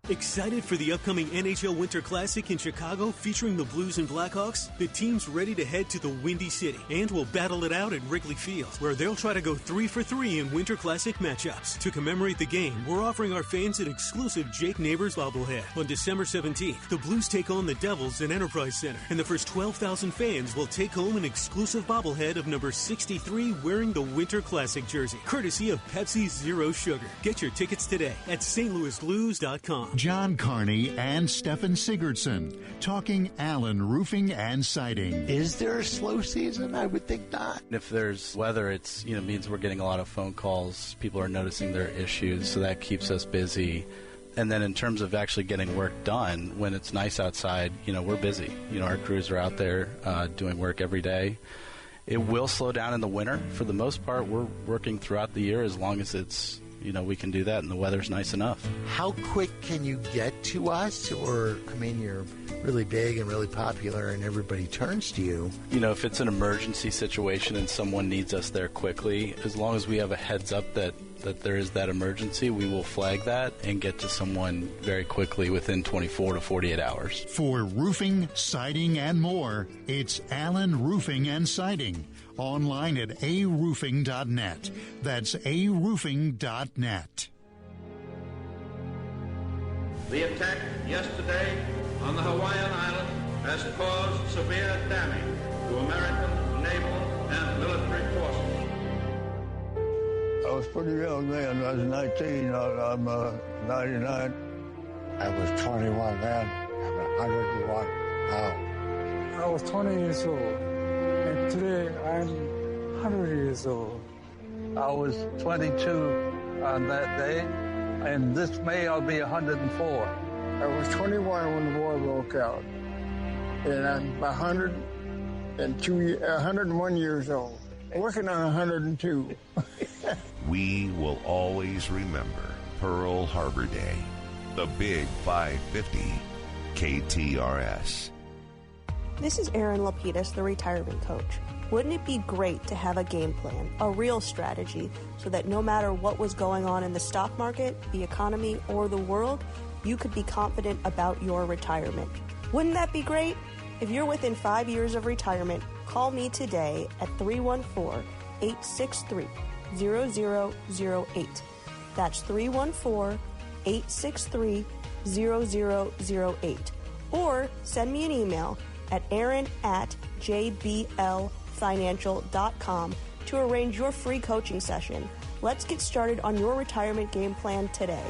Excited for the upcoming NHL Winter Classic in Chicago featuring the Blues and Blackhawks? The team's ready to head to the Windy City and will battle it out at Wrigley Field, where they'll try to go 3 for 3 in Winter Classic matchups. To commemorate the game, we're offering our fans an exclusive Jake Neighbors bobblehead. On December 17th, the Blues take on the Devils at Enterprise Center, and the first 12,000 fans will take home an exclusive bobblehead of number 63 wearing the Winter Classic jersey, courtesy of Pepsi Zero Sugar. Get your tickets today at stlouisblues.com. John Carney and Stefan Sigurdsson talking Allen Roofing and Siding. Is there a slow season? I would think not. If there's weather, it's means we're getting a lot of phone calls. People are noticing their issues, so that keeps us busy. And then in terms of actually getting work done, when it's nice outside, we're busy. Our crews are out there doing work every day. It will slow down in the winter. For the most part, we're working throughout the year as long as it's we can do that and the weather's nice enough. How quick can you get to us? Or, you're really big and really popular and everybody turns to you. If it's an emergency situation and someone needs us there quickly, as long as we have a heads up that there is that emergency, we will flag that and get to someone very quickly within 24 to 48 hours. For roofing, siding, and more, it's Allen Roofing and Siding. Online at aroofing.net. That's aroofing.net. The attack yesterday on the Hawaiian Islands has caused severe damage to American naval and military forces. I was pretty young then. I was 19. I'm 99. I was 21 then. I'm 101 now. I was 20 years old. And today I'm 100 years old. I was 22 on that day, and this May I'll be 104. I was 21 when the war broke out, and I'm 101 years old. Working on 102. We will always remember Pearl Harbor Day. The Big 550 KTRS. This is Erin Lapidus, the retirement coach. Wouldn't it be great to have a game plan, a real strategy, so that no matter what was going on in the stock market, the economy, or the world, you could be confident about your retirement? Wouldn't that be great? If you're within 5 years of retirement, call me today at 314-863-0008. That's 314-863-0008. Or send me an email at aaron@jblfinancial.com to arrange your free coaching session. Let's get started on your retirement game plan today.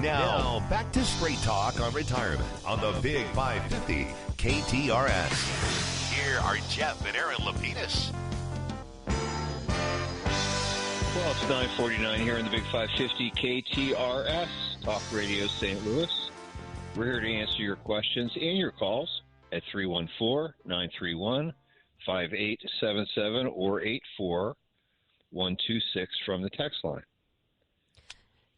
Now, back to Straight Talk on Retirement on the Big 550 KTRS. Here are Jeff and Erin Lapidus. Well, it's 9:49 here in the Big 550 KTRS, Talk Radio St. Louis. We're here to answer your questions and your calls at 314-931-5877 or 84126 from the text line.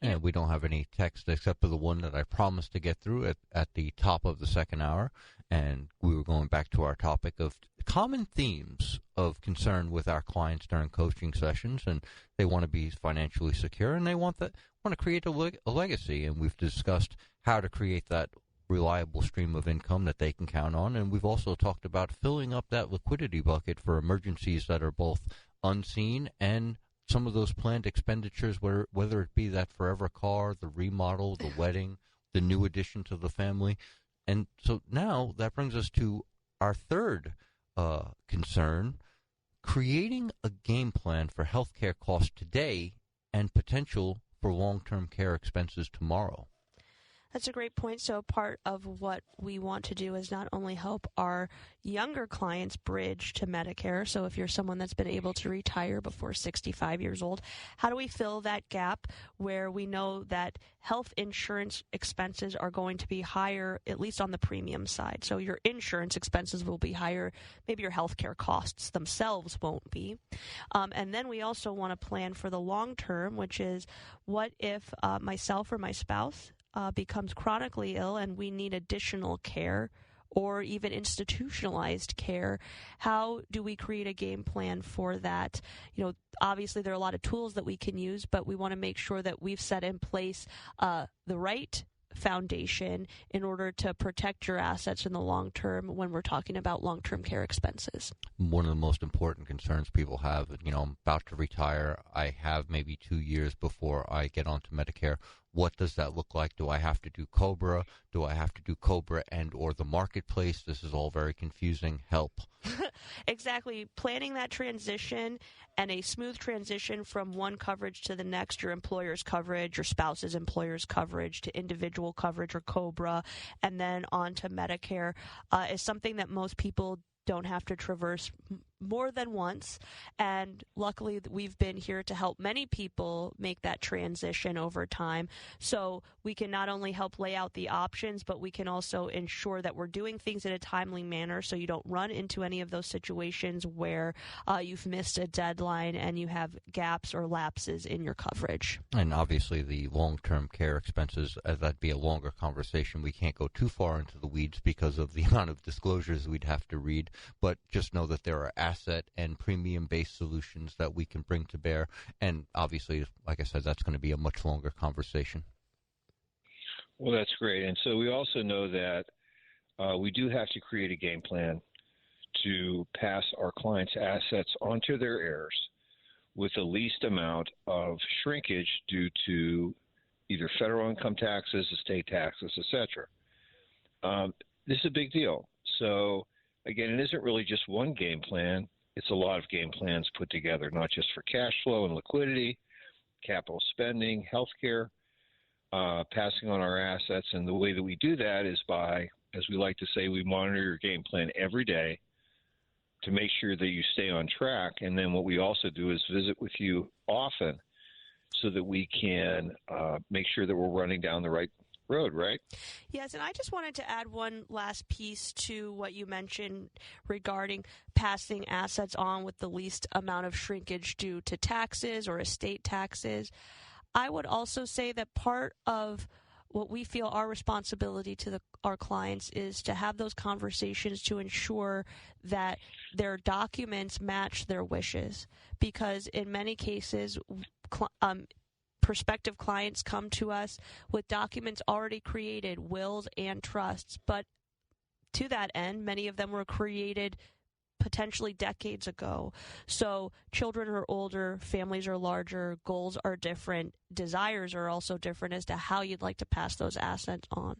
And we don't have any text except for the one that I promised to get through at the top of the second hour. And we were going back to our topic of common themes of concern with our clients during coaching sessions. And they want to be financially secure, and they want to create a legacy. And we've discussed how to create that reliable stream of income that they can count on. And we've also talked about filling up that liquidity bucket for emergencies that are both unseen and some of those planned expenditures, whether it be that forever car, the remodel, the wedding, the new addition to the family. And so now that brings us to our third concern, creating a game plan for healthcare costs today and potential for long-term care expenses tomorrow. That's a great point. So part of what we want to do is not only help our younger clients bridge to Medicare. So if you're someone that's been able to retire before 65 years old, how do we fill that gap where we know that health insurance expenses are going to be higher, at least on the premium side? So your insurance expenses will be higher. Maybe your healthcare costs themselves won't be. And then we also want to plan for the long term, which is what if myself or my spouse becomes chronically ill and we need additional care or even institutionalized care? How do we create a game plan for that? Obviously there are a lot of tools that we can use, but we want to make sure that we've set in place the right foundation in order to protect your assets in the long term when we're talking about long-term care expenses. One of the most important concerns people have, I'm about to retire. I have maybe 2 years before I get onto Medicare. What does that look like? Do I have to do COBRA? Do I have to do COBRA and or the marketplace? This is all very confusing. Help. Exactly. Planning that transition and a smooth transition from one coverage to the next, your employer's coverage, your spouse's employer's coverage to individual coverage or COBRA, and then on to Medicare is something that most people don't have to traverse more than once. And luckily we've been here to help many people make that transition over time. So we can not only help lay out the options, but we can also ensure that we're doing things in a timely manner so you don't run into any of those situations where you've missed a deadline and you have gaps or lapses in your coverage. And obviously the long-term care expenses, that'd be a longer conversation. We can't go too far into the weeds because of the amount of disclosures we'd have to read, but just know that there are asset and premium-based solutions that we can bring to bear. And obviously, like I said, that's going to be a much longer conversation. Well, that's great. And so we also know that we do have to create a game plan to pass our clients' assets onto their heirs with the least amount of shrinkage due to either federal income taxes, estate taxes, etc. This is a big deal. So again, it isn't really just one game plan. It's a lot of game plans put together, not just for cash flow and liquidity, capital spending, healthcare, passing on our assets. And the way that we do that is by, as we like to say, we monitor your game plan every day to make sure that you stay on track. And then what we also do is visit with you often so that we can make sure that we're running down the right road, right? Yes, and I just wanted to add one last piece to what you mentioned regarding passing assets on with the least amount of shrinkage due to taxes or estate taxes. I would also say that part of what we feel our responsibility to our clients is to have those conversations to ensure that their documents match their wishes, because in many cases, prospective clients come to us with documents already created, wills and trusts, but to that end, many of them were created potentially decades ago. So children are older, families are larger, goals are different, desires are also different as to how you'd like to pass those assets on.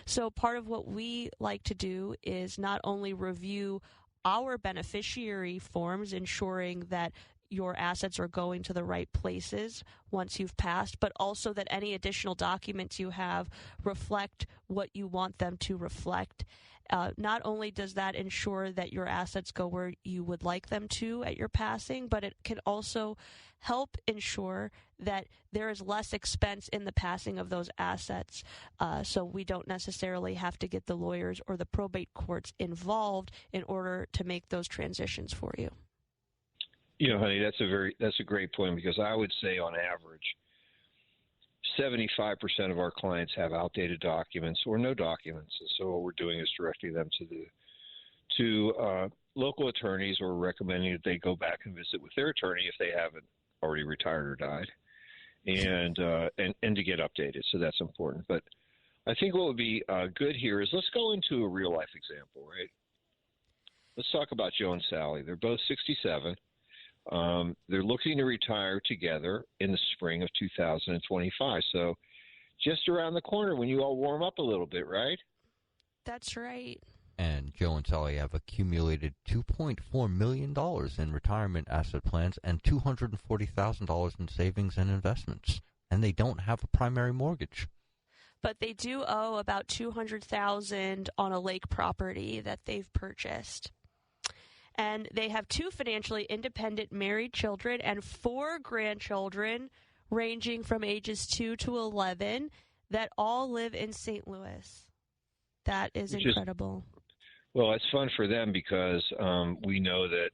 So part of what we like to do is not only review our beneficiary forms, ensuring that your assets are going to the right places once you've passed, but also that any additional documents you have reflect what you want them to reflect. Not only does that ensure that your assets go where you would like them to at your passing, but it can also help ensure that there is less expense in the passing of those assets. So we don't necessarily have to get the lawyers or the probate courts involved in order to make those transitions for you. You know, honey, that's a great point, because I would say on average, 75% of our clients have outdated documents or no documents. And so what we're doing is directing them to local attorneys, or recommending that they go back and visit with their attorney if they haven't already retired or died, and to get updated. So that's important. But I think what would be good here is let's go into a real life example, right? Let's talk about Joe and Sally. They're both 67. They're looking to retire together in the spring of 2025. So just around the corner when you all warm up a little bit, right? That's right. And Joe and Sally have accumulated $2.4 million in retirement asset plans and $240,000 in savings and investments. And they don't have a primary mortgage. But they do owe about $200,000 on a lake property that they've purchased. And they have 2 financially independent married children and 4 grandchildren ranging from ages 2 to 11 that all live in St. Louis. That is incredible. Well, it's fun for them because we know that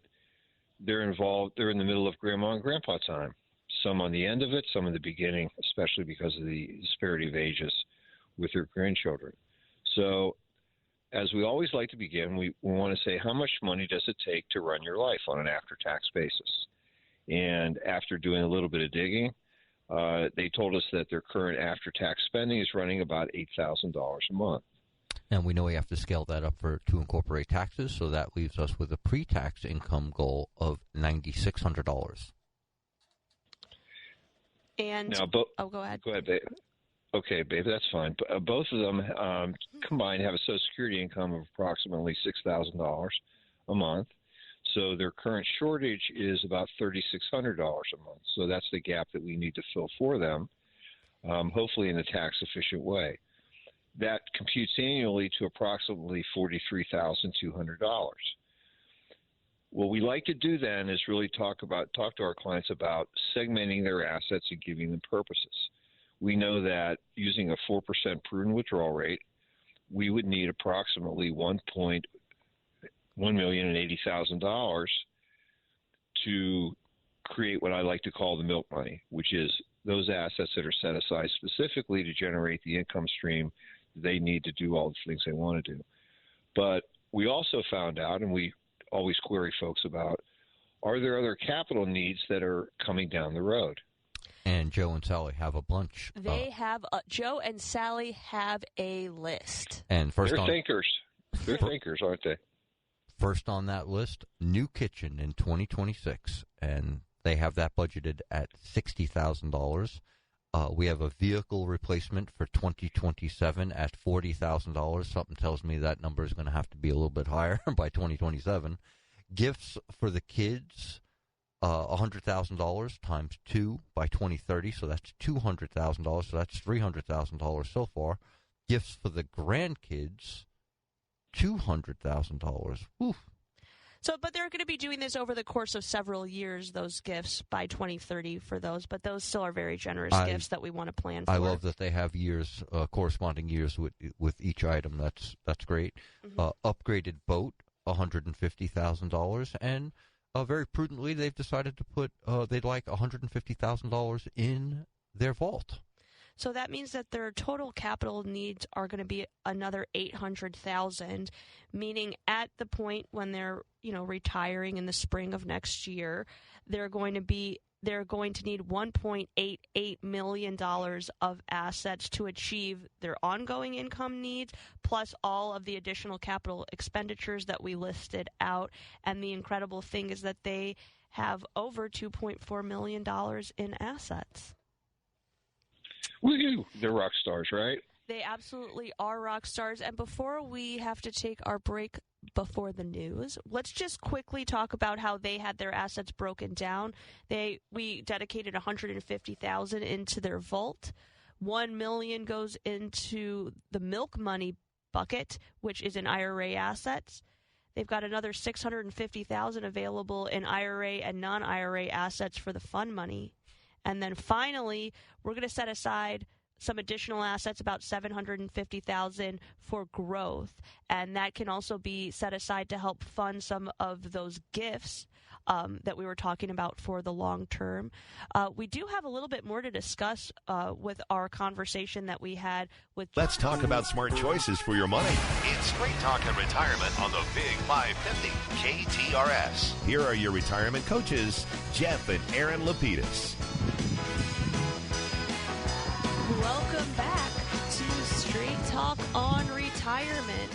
they're involved. They're in the middle of grandma and grandpa time. Some on the end of it, some in the beginning, especially because of the disparity of ages with their grandchildren. So as we always like to begin, we want to say, how much money does it take to run your life on an after-tax basis? And after doing a little bit of digging, they told us that their current after-tax spending is running about $8,000 a month. And we know we have to scale that up to incorporate taxes, so that leaves us with a pre-tax income goal of $9,600. And now, go ahead. Go ahead, babe. Okay, babe, that's fine. Both of them combined have a Social Security income of approximately $6,000 a month. So their current shortage is about $3,600 a month. So that's the gap that we need to fill for them, hopefully in a tax-efficient way. That computes annually to approximately $43,200. What we like to do then is really talk to our clients about segmenting their assets and giving them purposes. We know that using a 4% prudent withdrawal rate, we would need approximately $1,080,000 to create what I like to call the milk money, which is those assets that are set aside specifically to generate the income stream they need to do all the things they want to do. But we also found out, and we always query folks about, are there other capital needs that are coming down the road? And Joe and Sally have a bunch. Joe and Sally have a list. And they're thinkers. They're thinkers, aren't they? First on that list, new kitchen in 2026, and they have that budgeted at $60,000. We have a vehicle replacement for 2027 at $40,000. Something tells me that number is going to have to be a little bit higher by 2027. Gifts for the kids, $100,000 times 2 by 2030, so that's $200,000. So that's $300,000 so far. Gifts for the grandkids, $200,000. Woo. So, but they're going to be doing this over the course of several years, those gifts by 2030 for those, but those still are very generous gifts that we want to plan for. I love that they have years, corresponding years with each item. That's great. Mm-hmm. Upgraded boat, $150,000, and very prudently they've decided to put they'd like $150,000 in their vault. So that means that their total capital needs are going to be another $800,000, meaning at the point when they're, retiring in the spring of next year, they're going to need $1.88 million of assets to achieve their ongoing income needs, plus all of the additional capital expenditures that we listed out. And the incredible thing is that they have over $2.4 million in assets. Woo-hoo! They're rock stars, right? They absolutely are rock stars. And before we have to take our break before the news, let's just quickly talk about how they had their assets broken down. We dedicated $150,000 into their vault. $1 million goes into the milk money bucket, which is in IRA assets. They've got another $650,000 available in IRA and non-IRA assets for the fund money. And then finally, we're going to set aside some additional assets, about $750,000 for growth, and that can also be set aside to help fund some of those gifts that we were talking about for the long term. We do have a little bit more to discuss with our conversation that we had with. Let's talk about smart choices for your money. It's Straight Talk and Retirement on the Big 550 KTRS. Here are your retirement coaches, Jeff and Erin Lapidus. Welcome back to Straight Talk on Retirement.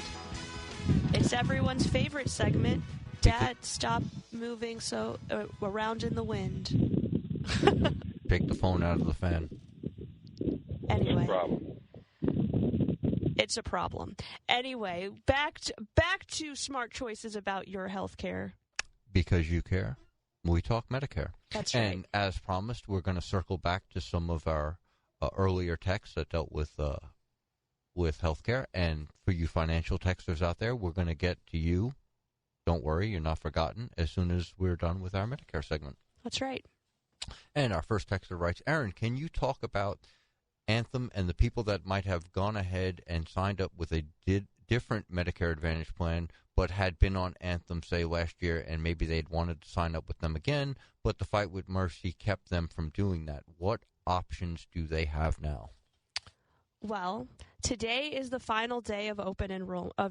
It's everyone's favorite segment. Dad, stop moving so around in the wind. Take the phone out of the fan. Anyway, it's a problem. Anyway, back to smart choices about your health care. Because you care. We talk Medicare. That's right. And as promised, we're going to circle back to some of our earlier texts that dealt with healthcare. And for you financial texters out there, we're going to get to you. Don't worry, you're not forgotten as soon as we're done with our Medicare segment. That's right. And our first texter writes, Erin, can you talk about Anthem and the people that might have gone ahead and signed up with a different Medicare Advantage plan but had been on Anthem, say, last year, and maybe they'd wanted to sign up with them again, but the fight with Mercy kept them from doing that? What options do they have now? Well, today is the final day of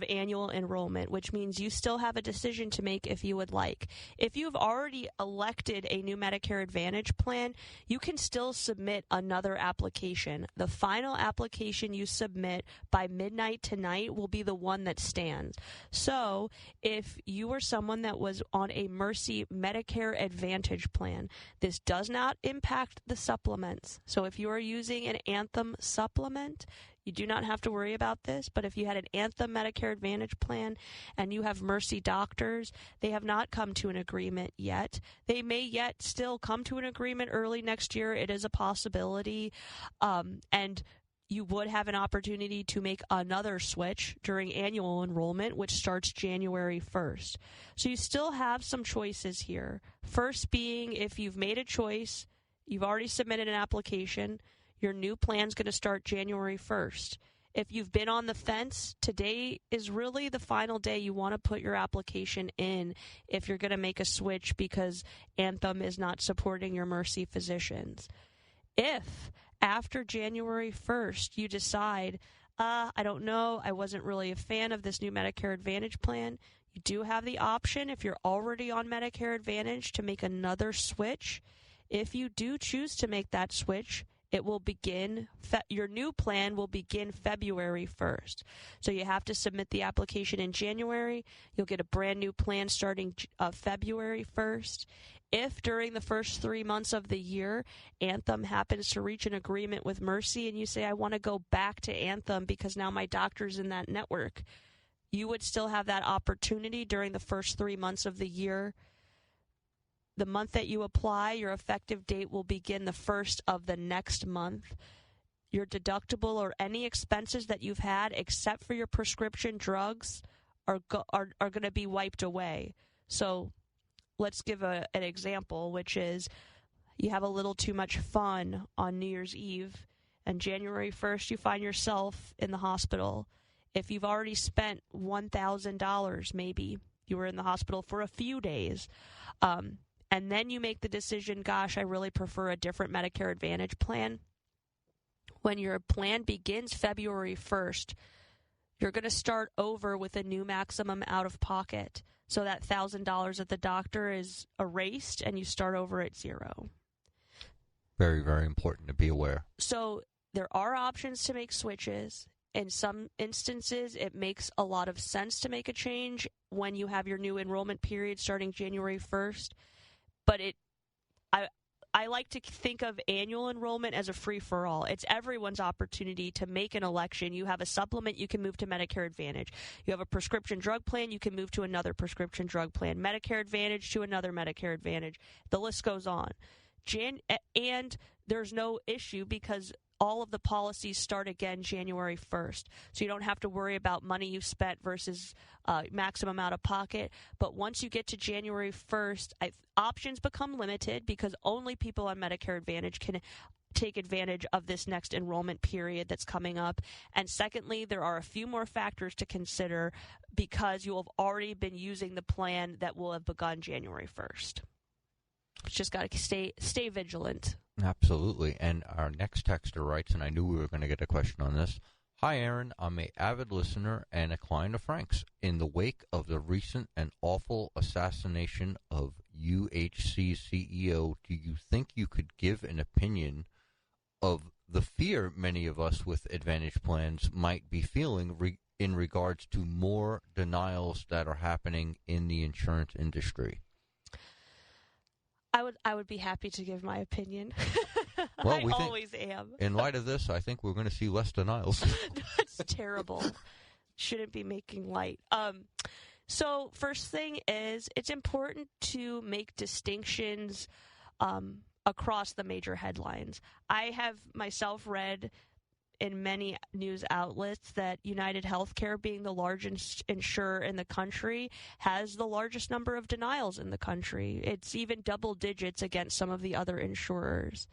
annual enrollment, which means you still have a decision to make if you would like. If you've already elected a new Medicare Advantage plan, you can still submit another application. The final application you submit by midnight tonight will be the one that stands. So, if you were someone that was on a Mercy Medicare Advantage plan, this does not impact the supplements. So, if you are using an Anthem supplement, you do not have to worry about this, but if you had an Anthem Medicare Advantage plan and you have Mercy doctors, they have not come to an agreement yet. They may yet still come to an agreement early next year. It is a possibility, and you would have an opportunity to make another switch during annual enrollment, which starts January 1st. So you still have some choices here. First being, if you've made a choice, you've already submitted an application, your new plan is going to start January 1st. If you've been on the fence, today is really the final day you want to put your application in if you're going to make a switch because Anthem is not supporting your Mercy physicians. If after January 1st you decide, I don't know, I wasn't really a fan of this new Medicare Advantage plan, you do have the option, if you're already on Medicare Advantage, to make another switch. If you do choose to make that switch, it will begin, your new plan will begin February 1st. So you have to submit the application in January. You'll get a brand new plan starting February 1st. If during the first 3 months of the year, Anthem happens to reach an agreement with Mercy and you say, I want to go back to Anthem because now my doctor's in that network, you would still have that opportunity during the first 3 months of the year. The month that you apply, your effective date will begin the first of the next month. Your deductible or any expenses that you've had, except for your prescription drugs, are going to be wiped away. So let's give an example, which is you have a little too much fun on New Year's Eve, and January 1st you find yourself in the hospital. If you've already spent $1,000, maybe you were in the hospital for a few days, and then you make the decision, gosh, I really prefer a different Medicare Advantage plan. When your plan begins February 1st, you're going to start over with a new maximum out-of-pocket. So that $1,000 at the doctor is erased, and you start over at zero. Very, very important to be aware. So there are options to make switches. In some instances, it makes a lot of sense to make a change when you have your new enrollment period starting January 1st. But I like to think of annual enrollment as a free-for-all. It's everyone's opportunity to make an election. You have a supplement, you can move to Medicare Advantage. You have a prescription drug plan, you can move to another prescription drug plan. Medicare Advantage to another Medicare Advantage. The list goes on. And there's no issue because all of the policies start again January 1st. So you don't have to worry about money you've spent versus maximum out of pocket. But once you get to January 1st, options become limited because only people on Medicare Advantage can take advantage of this next enrollment period that's coming up. And secondly, there are a few more factors to consider because you have already been using the plan that will have begun January 1st. Just got to stay vigilant. Absolutely. And our next texter writes, and I knew we were going to get a question on this. Hi, Erin. I'm an avid listener and a client of Frank's. In the wake of the recent and awful assassination of UHC's CEO, do you think you could give an opinion of the fear many of us with Advantage plans might be feeling in regards to more denials that are happening in the insurance industry? I would be happy to give my opinion. Well, I always am. In light of this, I think we're going to see less denials. That's terrible. Shouldn't be making light. So first thing is, it's important to make distinctions across the major headlines. I have myself read in many news outlets that United Healthcare, being the largest insurer in the country, has the largest number of denials in the country. It's even double digits against some of the other insurers.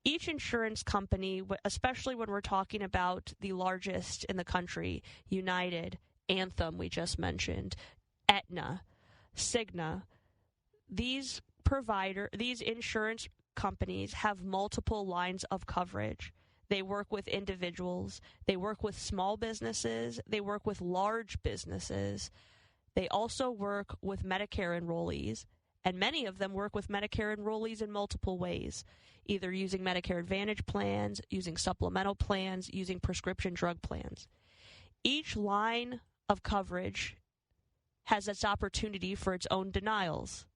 Each insurance company, especially when we're talking about the largest in the country, United, Anthem, we just mentioned, Aetna, Cigna, these insurance companies have multiple lines of coverage. They work with individuals. They work with small businesses. They work with large businesses. They also work with Medicare enrollees, and many of them work with Medicare enrollees in multiple ways, either using Medicare Advantage plans, using supplemental plans, using prescription drug plans. Each line of coverage has its opportunity for its own denials.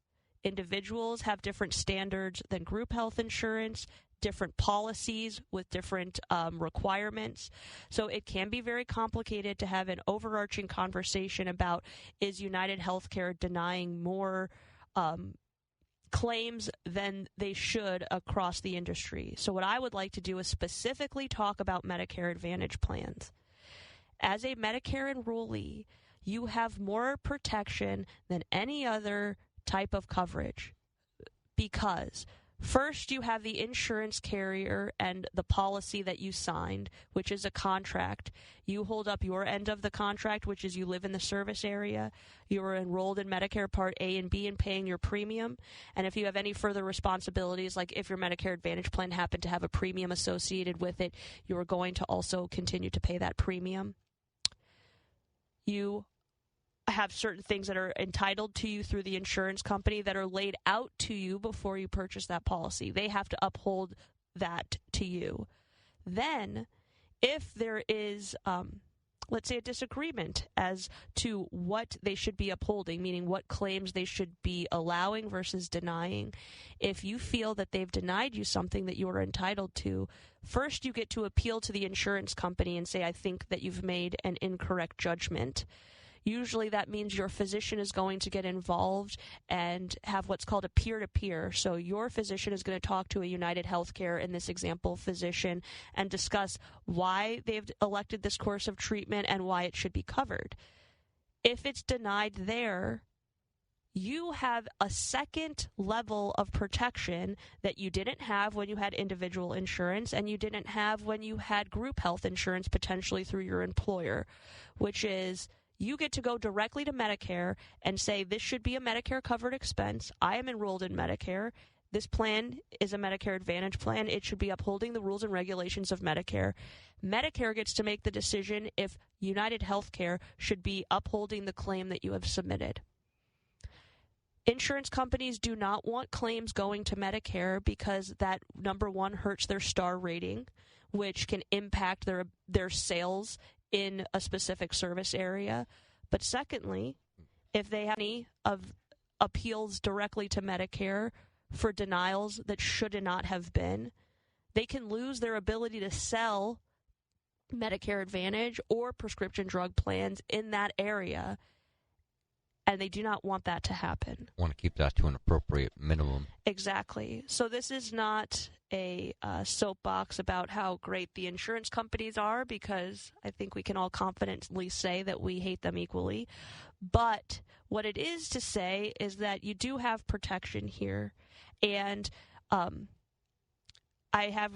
Individuals have different standards than group health insurance, different policies with different requirements. So it can be very complicated to have an overarching conversation about, is United Healthcare denying more claims than they should across the industry? So what I would like to do is specifically talk about Medicare Advantage plans. As a Medicare enrollee, you have more protection than any other type of coverage because first, you have the insurance carrier and the policy that you signed, which is a contract. You hold up your end of the contract, which is you live in the service area. You are enrolled in Medicare Part A and B and paying your premium. And if you have any further responsibilities, like if your Medicare Advantage plan happened to have a premium associated with it, you are going to also continue to pay that premium. You have certain things that are entitled to you through the insurance company that are laid out to you before you purchase that policy. They have to uphold that to you. Then, if there is, let's say, a disagreement as to what they should be upholding, meaning what claims they should be allowing versus denying, if you feel that they've denied you something that you are entitled to, first you get to appeal to the insurance company and say, I think that you've made an incorrect judgment. Usually that means your physician is going to get involved and have what's called a peer-to-peer. So your physician is going to talk to a United Healthcare, in this example, physician, and discuss why they've elected this course of treatment and why it should be covered. If it's denied there, you have a second level of protection that you didn't have when you had individual insurance and you didn't have when you had group health insurance potentially through your employer, which is you get to go directly to Medicare and say, this should be a Medicare-covered expense. I am enrolled in Medicare. This plan is a Medicare Advantage plan. It should be upholding the rules and regulations of Medicare. Medicare gets to make the decision if United Healthcare should be upholding the claim that you have submitted. Insurance companies do not want claims going to Medicare because that, number one, hurts their star rating, which can impact their sales in a specific service area. But secondly, if they have any of appeals directly to Medicare for denials that should not have been, they can lose their ability to sell Medicare Advantage or prescription drug plans in that area. And they do not want that to happen. Want to keep that to an appropriate minimum. Exactly. So this is not a soapbox about how great the insurance companies are, because I think we can all confidently say that we hate them equally. But what it is to say is that you do have protection here. And I have,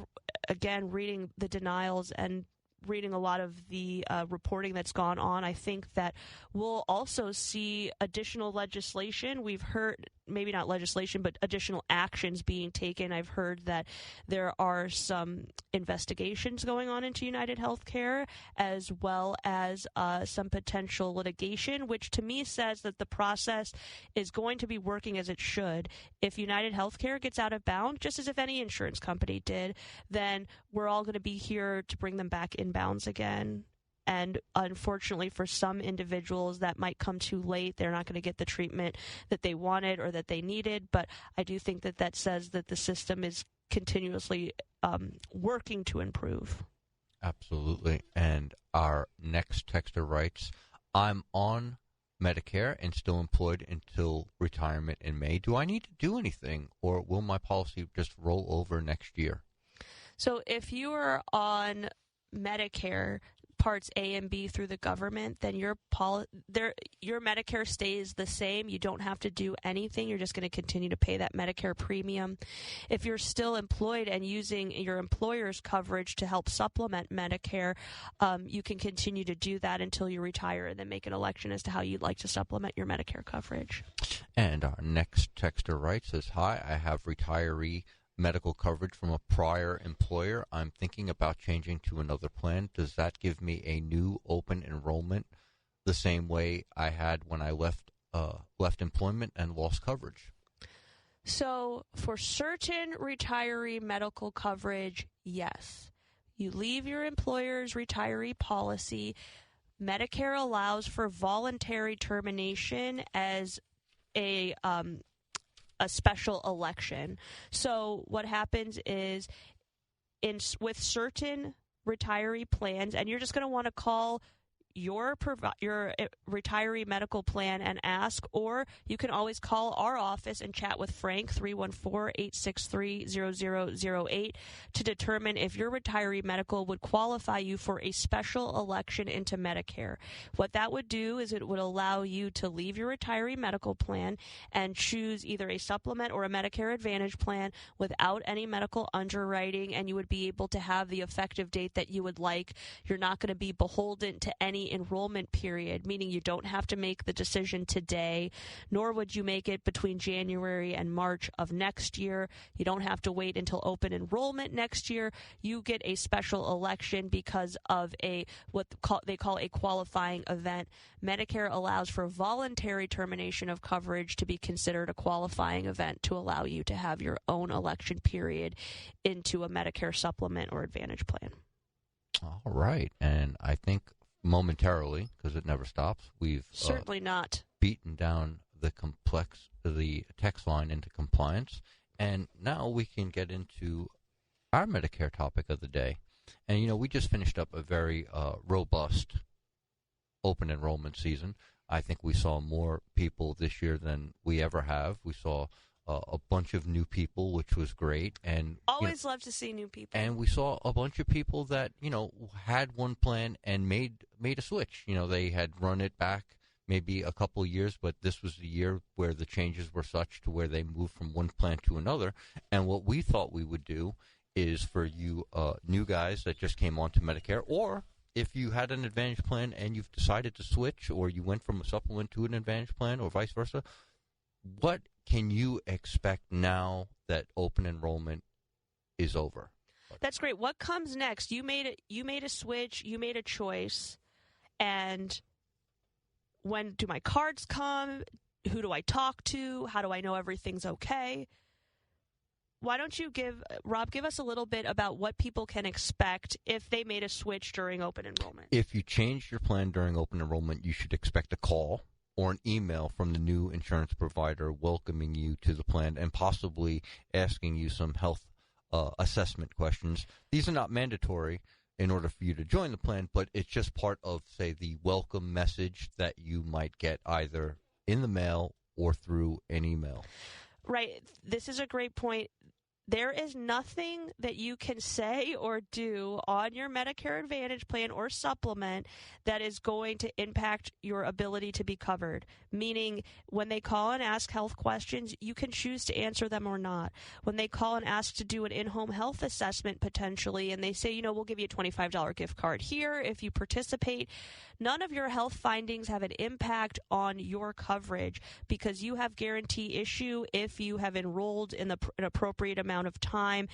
again, reading the denials and reading a lot of the reporting that's gone on, I think that we'll also see additional legislation. We've heard, maybe not legislation, but additional actions being taken. I've heard that there are some investigations going on into United Healthcare, as well as some potential litigation, which to me says that the process is going to be working as it should. If United Healthcare gets out of bounds, just as if any insurance company did, then we're all going to be here to bring them back in bounds again. And unfortunately, for some individuals, that might come too late. They're not going to get the treatment that they wanted or that they needed. But I do think that that says that the system is continuously working to improve. Absolutely. And our next texter writes, I'm on Medicare and still employed until retirement in May. Do I need to do anything, or will my policy just roll over next year? So if you are on Medicare Parts A and B through the government, then your Medicare stays the same. You don't have to do anything. You're just going to continue to pay that Medicare premium. If you're still employed and using your employer's coverage to help supplement Medicare, you can continue to do that until you retire and then make an election as to how you'd like to supplement your Medicare coverage. And our next texter writes, says, hi, I have retiree medical coverage from a prior employer. I'm thinking about changing to another plan. Does that give me a new open enrollment the same way I had when I left employment and lost coverage? So for certain retiree medical coverage, yes. You leave your employer's retiree policy. Medicare allows for voluntary termination as a special election. So what happens is with certain retiree plans, and you're just going to want to call your retiree medical plan and ask, or you can always call our office and chat with Frank, 314-863-0008, to determine if your retiree medical would qualify you for a special election into Medicare. What that would do is it would allow you to leave your retiree medical plan and choose either a supplement or a Medicare Advantage plan without any medical underwriting, and you would be able to have the effective date that you would like. You're not going to be beholden to any enrollment period, meaning you don't have to make the decision today, nor would you make it between January and March of next year. You don't have to wait until open enrollment next year. You get a special election because of what they call a qualifying event. Medicare allows for voluntary termination of coverage to be considered a qualifying event to allow you to have your own election period into a Medicare supplement or Advantage plan. All right. And I think momentarily, because it never stops, we've certainly not beaten down the text line into compliance, and now we can get into our Medicare topic of the day. And we just finished up a very robust open enrollment season. I think we saw more people this year than we ever have. We saw a bunch of new people, which was great. And always love to see new people. And we saw a bunch of people that, had one plan and made a switch. They had run it back maybe a couple of years, but this was the year where the changes were such to where they moved from one plan to another. And what we thought we would do is for you new guys that just came on to Medicare, or if you had an Advantage plan and you've decided to switch, or you went from a supplement to an Advantage plan or vice versa, what can you expect now that open enrollment is over? That's great. What comes next? You made a switch. You made a choice. And when do my cards come? Who do I talk to? How do I know everything's okay? Why don't you give us a little bit about what people can expect if they made a switch during open enrollment? If you changed your plan during open enrollment, you should expect a call or an email from the new insurance provider welcoming you to the plan and possibly asking you some health assessment questions. These are not mandatory in order for you to join the plan, but it's just part of, say, the welcome message that you might get either in the mail or through an email. Right. This is a great point. There is nothing that you can say or do on your Medicare Advantage plan or supplement that is going to impact your ability to be covered. Meaning, when they call and ask health questions, you can choose to answer them or not. When they call and ask to do an in-home health assessment potentially, and they say, we'll give you a $25 gift card here if you participate, none of your health findings have an impact on your coverage because you have guarantee issue if you have enrolled in an appropriate amount of time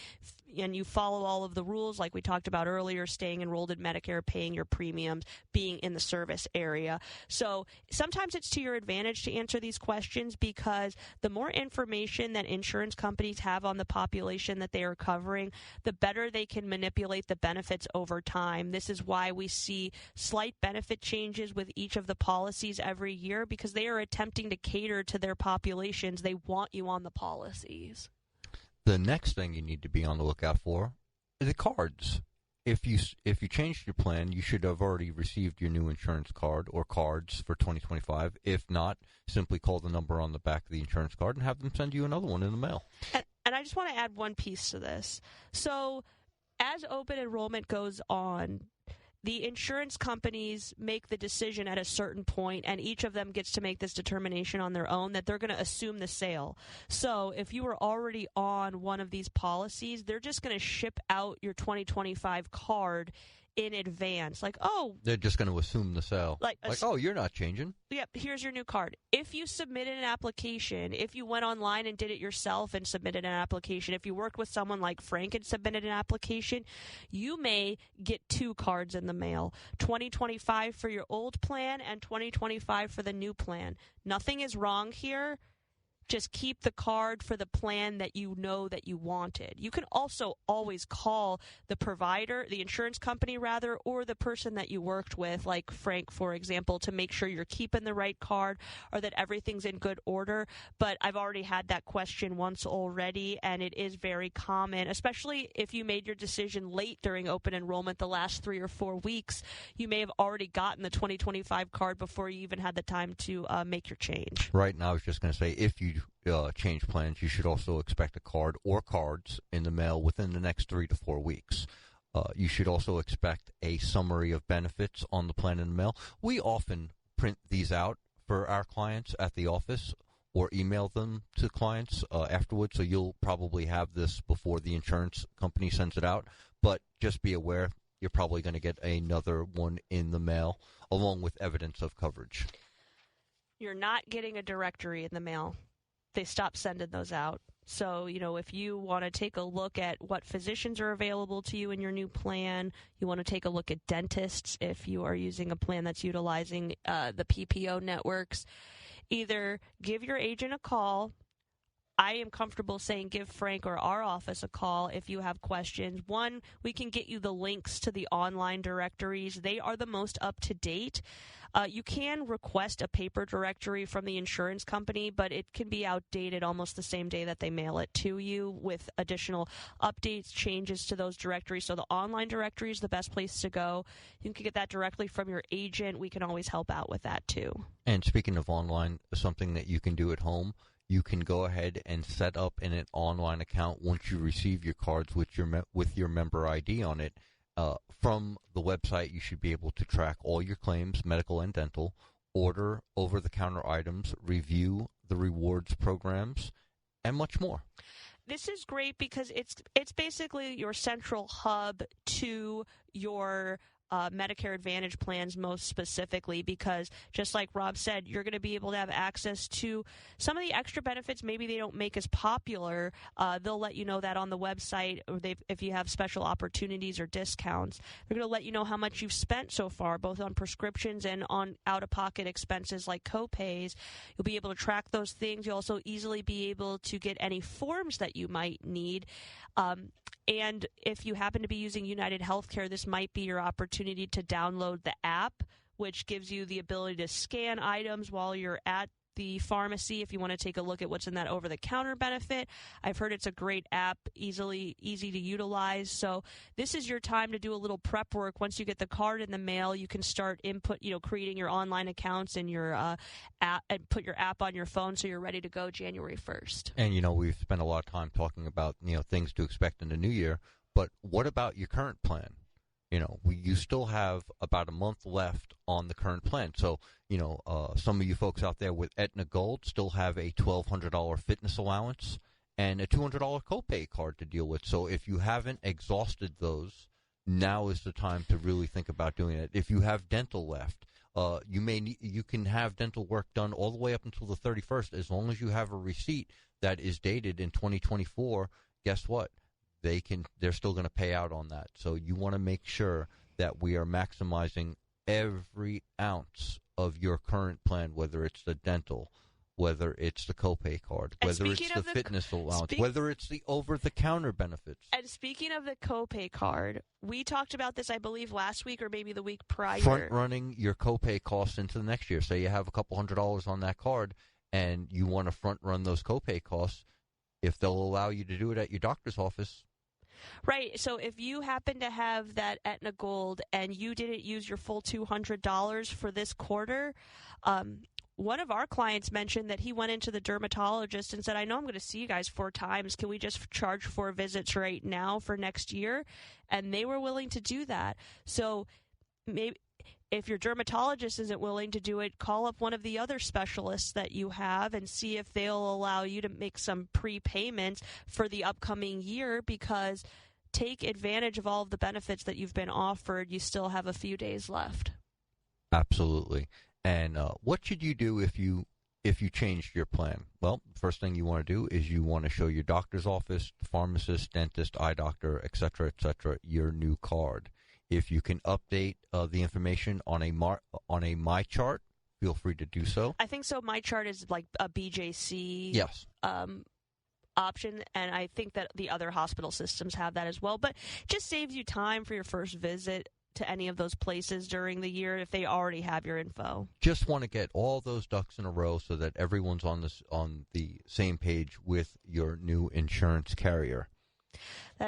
and you follow all of the rules like we talked about earlier, staying enrolled in Medicare, paying your premiums, being in the service area. So sometimes it's to your advantage to answer these questions because the more information that insurance companies have on the population that they are covering, the better they can manipulate the benefits over time. This is why we see slight benefit changes with each of the policies every year because they are attempting to cater to their populations. They want you on the policies. The next thing you need to be on the lookout for are the cards. If you changed your plan, you should have already received your new insurance card or cards for 2025. If not, simply call the number on the back of the insurance card and have them send you another one in the mail. And I just want to add one piece to this. So as open enrollment goes on, the insurance companies make the decision at a certain point, and each of them gets to make this determination on their own that they're going to assume the sale. So if you were already on one of these policies, they're just going to ship out your 2025 card in advance. They're just going to assume the sale. You're not changing. Yep, here's your new card. If you submitted an application, if you went online and did it yourself and submitted an application, if you worked with someone like Frank and submitted an application, you may get 2 cards in the mail, 2025 for your old plan and 2025 for the new plan. Nothing is wrong here. Just keep the card for the plan that you know that you wanted. You can also always call the provider, the insurance company rather, or the person that you worked with, like Frank, for example, to make sure you're keeping the right card or that everything's in good order. But I've already had that question once already, and it is very common, especially if you made your decision late during open enrollment the last 3 or 4 weeks. You may have already gotten the 2025 card before you even had the time to make your change. Right, and I was just going to say, if you change plans, you should also expect a card or cards in the mail within the next 3 to 4 weeks. You should also expect a summary of benefits on the plan in the mail. We often print these out for our clients at the office or email them to clients afterwards, so you'll probably have this before the insurance company sends it out. But just be aware, you're probably going to get another one in the mail along with evidence of coverage. You're not getting a directory in the mail. They stopped sending those out. So, if you want to take a look at what physicians are available to you in your new plan, you want to take a look at dentists if you are using a plan that's utilizing the PPO networks, either give your agent a call. I am comfortable saying give Frank or our office a call if you have questions. One, we can get you the links to the online directories. They are the most up-to-date. You can request a paper directory from the insurance company, but it can be outdated almost the same day that they mail it to you with additional updates, changes to those directories. So the online directory is the best place to go. You can get that directly from your agent. We can always help out with that too. And speaking of online, something that you can do at home, you can go ahead and set up an online account once you receive your cards with your member ID on it. From the website, you should be able to track all your claims, medical and dental, order over-the-counter items, review the rewards programs, and much more. This is great because it's basically your central hub to your Medicare Advantage plans most specifically, because just like Rob said, you're going to be able to have access to some of the extra benefits maybe they don't make as popular. They'll let you know that on the website, or if you have special opportunities or discounts. They're going to let you know how much you've spent so far, both on prescriptions and on out-of-pocket expenses like co-pays. You'll be able to track those things. You'll also easily be able to get any forms that you might need. And if you happen to be using United Healthcare, this might be your opportunity to download the app, which gives you the ability to scan items while you're at the pharmacy if you want to take a look at what's in that over-the-counter benefit. I've heard it's a great app, easy to utilize. So this is your time to do a little prep work. Once you get the card in the mail, you can start creating your online accounts and your app, and put your app on your phone so you're ready to go January 1st. And, we've spent a lot of time talking about, things to expect in the new year. But what about your current plan? You still have about a month left on the current plan. So, some of you folks out there with Aetna Gold still have a $1,200 fitness allowance and a $200 copay card to deal with. So if you haven't exhausted those, now is the time to really think about doing it. If you have dental left, you can have dental work done all the way up until the 31st. As long as you have a receipt that is dated in 2024, guess what? They're still going to pay out on that. So you want to make sure that we are maximizing every ounce of your current plan, whether it's the dental, whether it's the copay card, whether it's the fitness allowance, whether it's the over-the-counter benefits. And speaking of the copay card, we talked about this, I believe, last week or maybe the week prior. Front-running your copay costs into the next year. Say you have a couple $100 on that card and you want to front-run those copay costs. If they'll allow you to do it at your doctor's office. Right. So if you happen to have that Aetna Gold and you didn't use your full $200 for this quarter, one of our clients mentioned that he went into the dermatologist and said, I know I'm going to see you guys 4 times. Can we just charge 4 visits right now for next year? And they were willing to do that. So maybe if your dermatologist isn't willing to do it, call up one of the other specialists that you have and see if they'll allow you to make some prepayments for the upcoming year, because take advantage of all of the benefits that you've been offered. You still have a few days left. Absolutely. And what should you do if you changed your plan? Well, first thing you want to do is you want to show your doctor's office, pharmacist, dentist, eye doctor, et cetera, your new card. If you can update the information on a My Chart, feel free to do so. I think so. My Chart is like a BJC option, and I think that the other hospital systems have that as well. But just saves you time for your first visit to any of those places during the year if they already have your info. Just want to get all those ducks in a row so that everyone's on the same page with your new insurance carrier.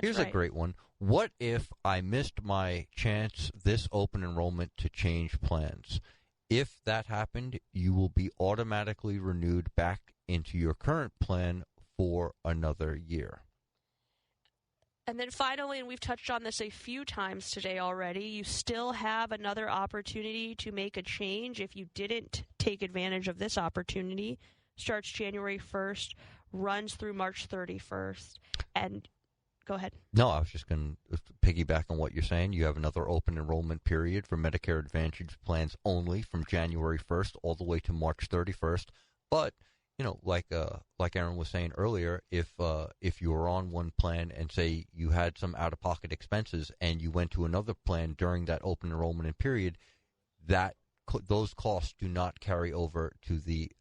Here's a great one. What if I missed my chance this open enrollment to change plans? If that happened, you will be automatically renewed back into your current plan for another year. And then finally, and we've touched on this a few times today already, you still have another opportunity to make a change if you didn't take advantage of this opportunity. Starts January 1st, runs through March 31st, and go ahead. No, I was just going to piggyback on what you're saying. You have another open enrollment period for Medicare Advantage plans only from January 1st all the way to March 31st. But, like Erin was saying earlier, if you were on one plan and say you had some out-of-pocket expenses and you went to another plan during that open enrollment period, those costs do not carry over to the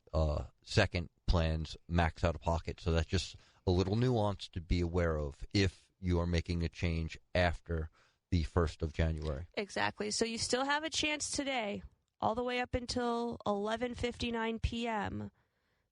second plan's max out-of-pocket. So that's just a little nuance to be aware of if you are making a change after the 1st of January. Exactly. So you still have a chance today, all the way up until 11:59 p.m.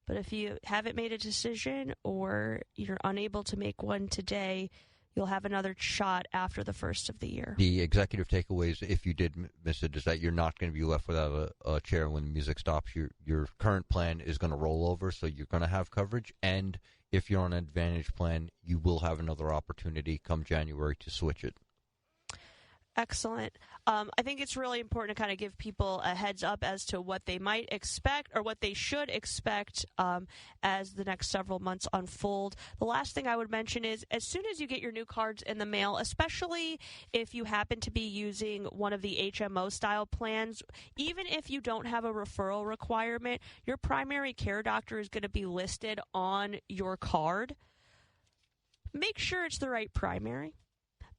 But if you haven't made a decision or you're unable to make one today, you'll have another shot after the 1st of the year. The executive takeaways, if you did miss it, is that you're not going to be left without a chair when the music stops. Your current plan is going to roll over, so you're going to have coverage. And if you're on an Advantage plan, you will have another opportunity come January to switch it. Excellent. I think it's really important to kind of give people a heads up as to what they might expect or what they should expect as the next several months unfold. The last thing I would mention is as soon as you get your new cards in the mail, especially if you happen to be using one of the HMO style plans, even if you don't have a referral requirement, your primary care doctor is going to be listed on your card. Make sure it's the right primary.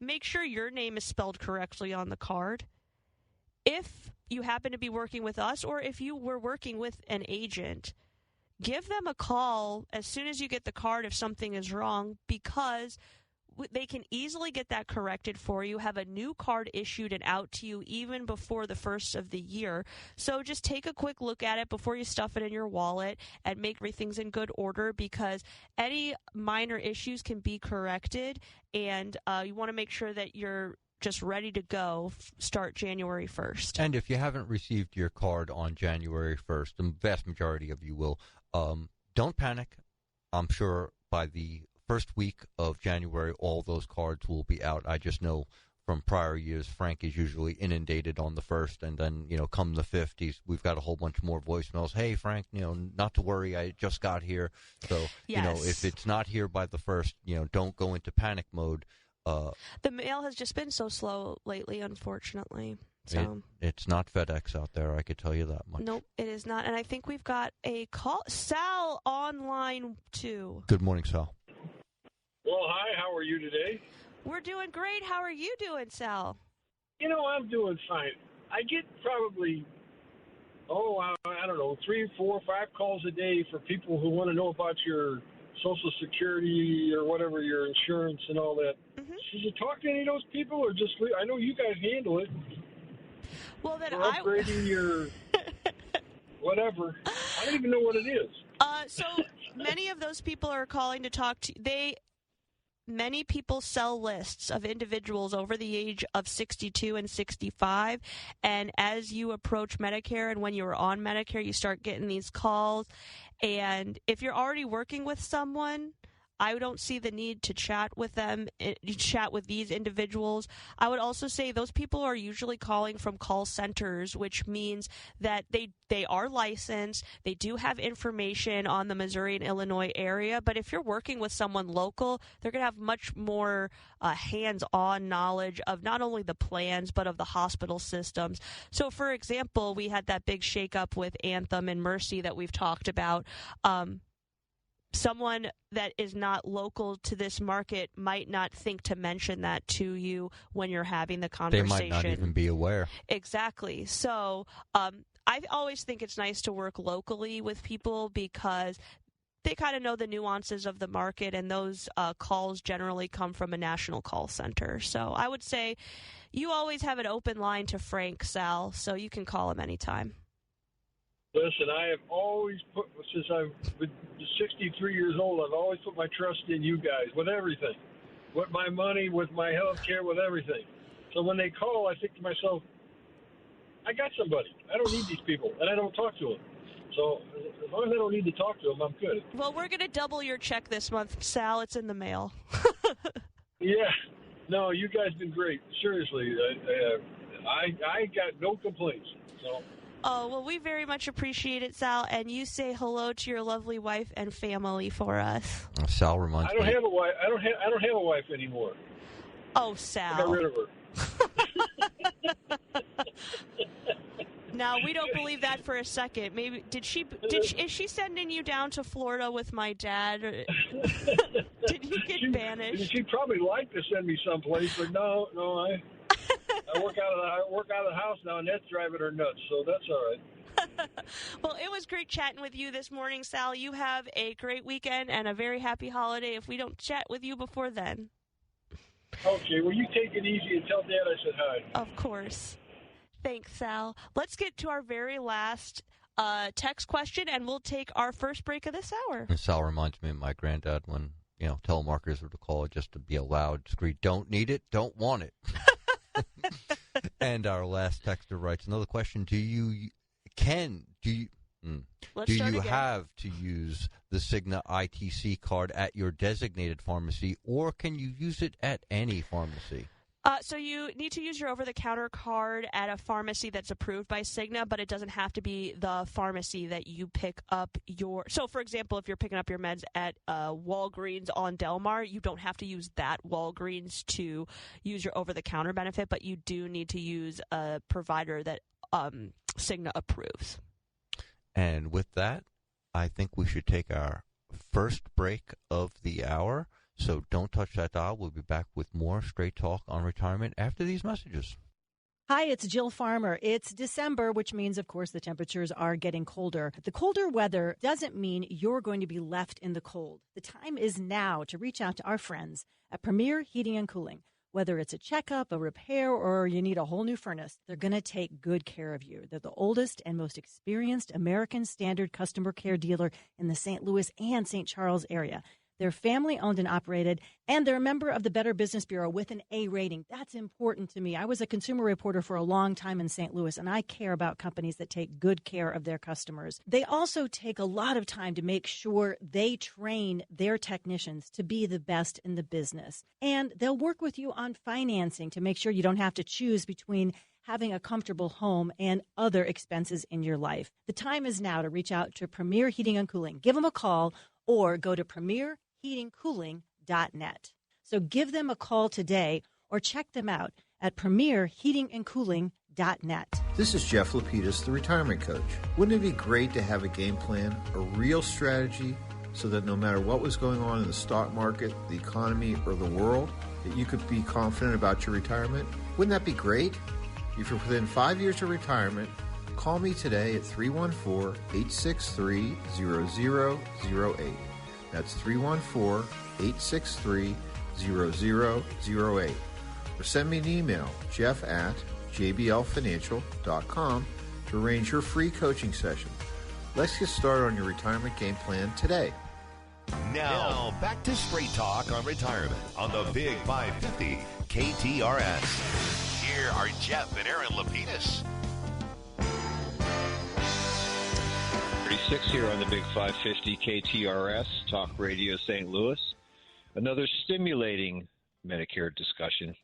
Make sure your name is spelled correctly on the card. If you happen to be working with us or if you were working with an agent, give them a call as soon as you get the card if something is wrong, because they can easily get that corrected for you, have a new card issued and out to you even before the first of the year. So just take a quick look at it before you stuff it in your wallet and make everything's in good order, because any minor issues can be corrected, and you want to make sure that you're just ready to go start January 1st. And if you haven't received your card on January 1st, the vast majority of you will, don't panic. I'm sure by the first week of January, all those cards will be out. I just know from prior years, Frank is usually inundated on the 1st, and then, come the 5th, we've got a whole bunch more voicemails. Hey, Frank, not to worry, I just got here. So, yes. If it's not here by the 1st, don't go into panic mode. The mail has just been so slow lately, unfortunately. So it's not FedEx out there, I could tell you that much. Nope, it is not. And I think we've got a call. Sal on line 2. Good morning, Sal. Well, hi, how are you today? We're doing great. How are you doing, Sal? I'm doing fine. I get probably, I don't know, 3, 4, 5 calls a day for people who want to know about your Social Security or whatever, your insurance and all that. Mm-hmm. Should you talk to any of those people, or just leave? I know you guys handle it. Well, then or upgrading your whatever. I don't even know what it is. So many of those people are calling to talk to. Many people sell lists of individuals over the age of 62 and 65, and as you approach Medicare and when you're on Medicare, you start getting these calls. And if you're already working with someone, I don't see the need to chat with them, chat with these individuals. I would also say those people are usually calling from call centers, which means that they are licensed. They do have information on the Missouri and Illinois area. But if you're working with someone local, they're going to have much more hands-on knowledge of not only the plans, but of the hospital systems. So, for example, we had that big shakeup with Anthem and Mercy that we've talked about. Someone that is not local to this market might not think to mention that to you when you're having the conversation. They might not even be aware. Exactly. So I always think it's nice to work locally with people because they kind of know the nuances of the market, and those calls generally come from a national call center. So I would say you always have an open line to Frank, Sal, so you can call him anytime. Listen, I have always put, since I've been 63 years old, I've always put my trust in you guys with everything, with my money, with my health care, with everything. So when they call, I think to myself, I got somebody. I don't need these people, and I don't talk to them. So as long as I don't need to talk to them, I'm good. Well, we're going to double your check this month, Sal. It's in the mail. Yeah. No, you guys been great. Seriously. I got no complaints. So. Oh, well, we very much appreciate it, Sal, and you say hello to your lovely wife and family for us. Sal reminds me. I don't have a wife. I don't have a wife anymore. Oh, Sal. I got rid of her. Now, we don't believe that for a second. Maybe is she sending you down to Florida with my dad? Or, did you get banished? She'd probably like to send me someplace, but no, I work out of the house now, and that's driving her nuts, so that's all right. Well, it was great chatting with you this morning, Sal. You have a great weekend and a very happy holiday if we don't chat with you before then. Okay, well, you take it easy and tell Dad I said hi. Of course. Thanks, Sal. Let's get to our very last text question, and we'll take our first break of this hour. And Sal reminds me of my granddad when, telemarketers would call just to be a loud, discreet, don't need it, don't want it. And our last texter writes another question: Do you have to use the Cigna ITC card at your designated pharmacy, or can you use it at any pharmacy? So you need to use your over-the-counter card at a pharmacy that's approved by Cigna, but it doesn't have to be the pharmacy that you pick up your... So, for example, if you're picking up your meds at Walgreens on Delmar, you don't have to use that Walgreens to use your over-the-counter benefit, but you do need to use a provider that Cigna approves. And with that, I think we should take our first break of the hour. So don't touch that dial. We'll be back with more Straight Talk on Retirement after these messages. Hi, it's Jill Farmer. It's December, which means, of course, the temperatures are getting colder. The colder weather doesn't mean you're going to be left in the cold. The time is now to reach out to our friends at Premier Heating and Cooling. Whether it's a checkup, a repair, or you need a whole new furnace, they're going to take good care of you. They're the oldest and most experienced American Standard customer care dealer in the St. Louis and St. Charles area. They're family-owned and operated, and they're a member of the Better Business Bureau with an A rating. That's important to me. I was a consumer reporter for a long time in St. Louis, and I care about companies that take good care of their customers. They also take a lot of time to make sure they train their technicians to be the best in the business. And they'll work with you on financing to make sure you don't have to choose between having a comfortable home and other expenses in your life. The time is now to reach out to Premier Heating and Cooling. Give them a call or go to premierheatingcooling.net. So give them a call today or check them out at premierheatingandcooling.net. This is Jeff Lapidus, the retirement coach. Wouldn't it be great to have a game plan, a real strategy, so that no matter what was going on in the stock market, the economy, or the world, that you could be confident about your retirement? Wouldn't that be great? If you're within 5 years of retirement, call me today at 314-863-0008. That's 314-863-0008. Or send me an email, jeff@jblfinancial.com, to arrange your free coaching session. Let's get started on your retirement game plan today. Now, back to Straight Talk on Retirement on the Big 550 KTRS. Here are Jeff and Erin Lapidus. 36 here on the Big 550 KTRS, Talk Radio St. Louis. Another stimulating Medicare discussion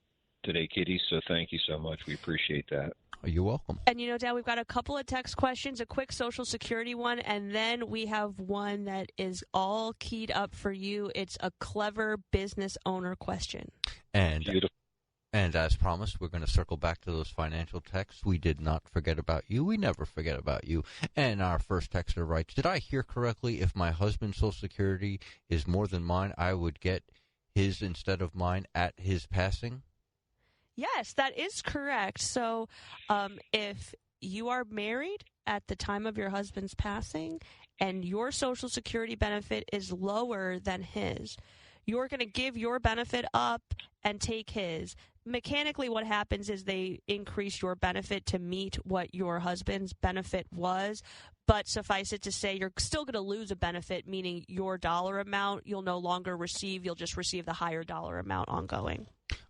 today, Kitty, so thank you so much. We appreciate that. You're welcome. And, Dad, we've got a couple of text questions, a quick Social Security one, and then we have one that is all keyed up for you. It's a clever business owner question. And beautiful. And as promised, we're going to circle back to those financial texts. We did not forget about you. We never forget about you. And our first texter writes, did I hear correctly? If my husband's Social Security is more than mine, I would get his instead of mine at his passing? Yes, that is correct. So if you are married at the time of your husband's passing and your Social Security benefit is lower than his, you're going to give your benefit up and take his. Mechanically, what happens is they increase your benefit to meet what your husband's benefit was, but suffice it to say, you're still going to lose a benefit, meaning your dollar amount you'll no longer receive. You'll just receive the higher dollar amount ongoing.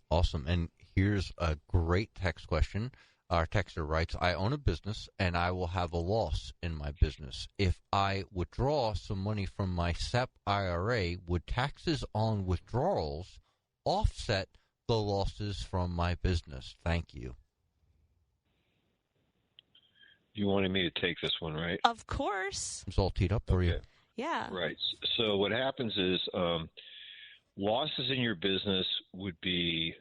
Awesome. And here's a great text question. Our texter writes, I own a business and I will have a loss in my business. If I withdraw some money from my SEP IRA, would taxes on withdrawals offset the losses from my business? Thank you. You wanted me to take this one, right? Of course. It's all teed up for you. Yeah. Right. So what happens is losses in your business would be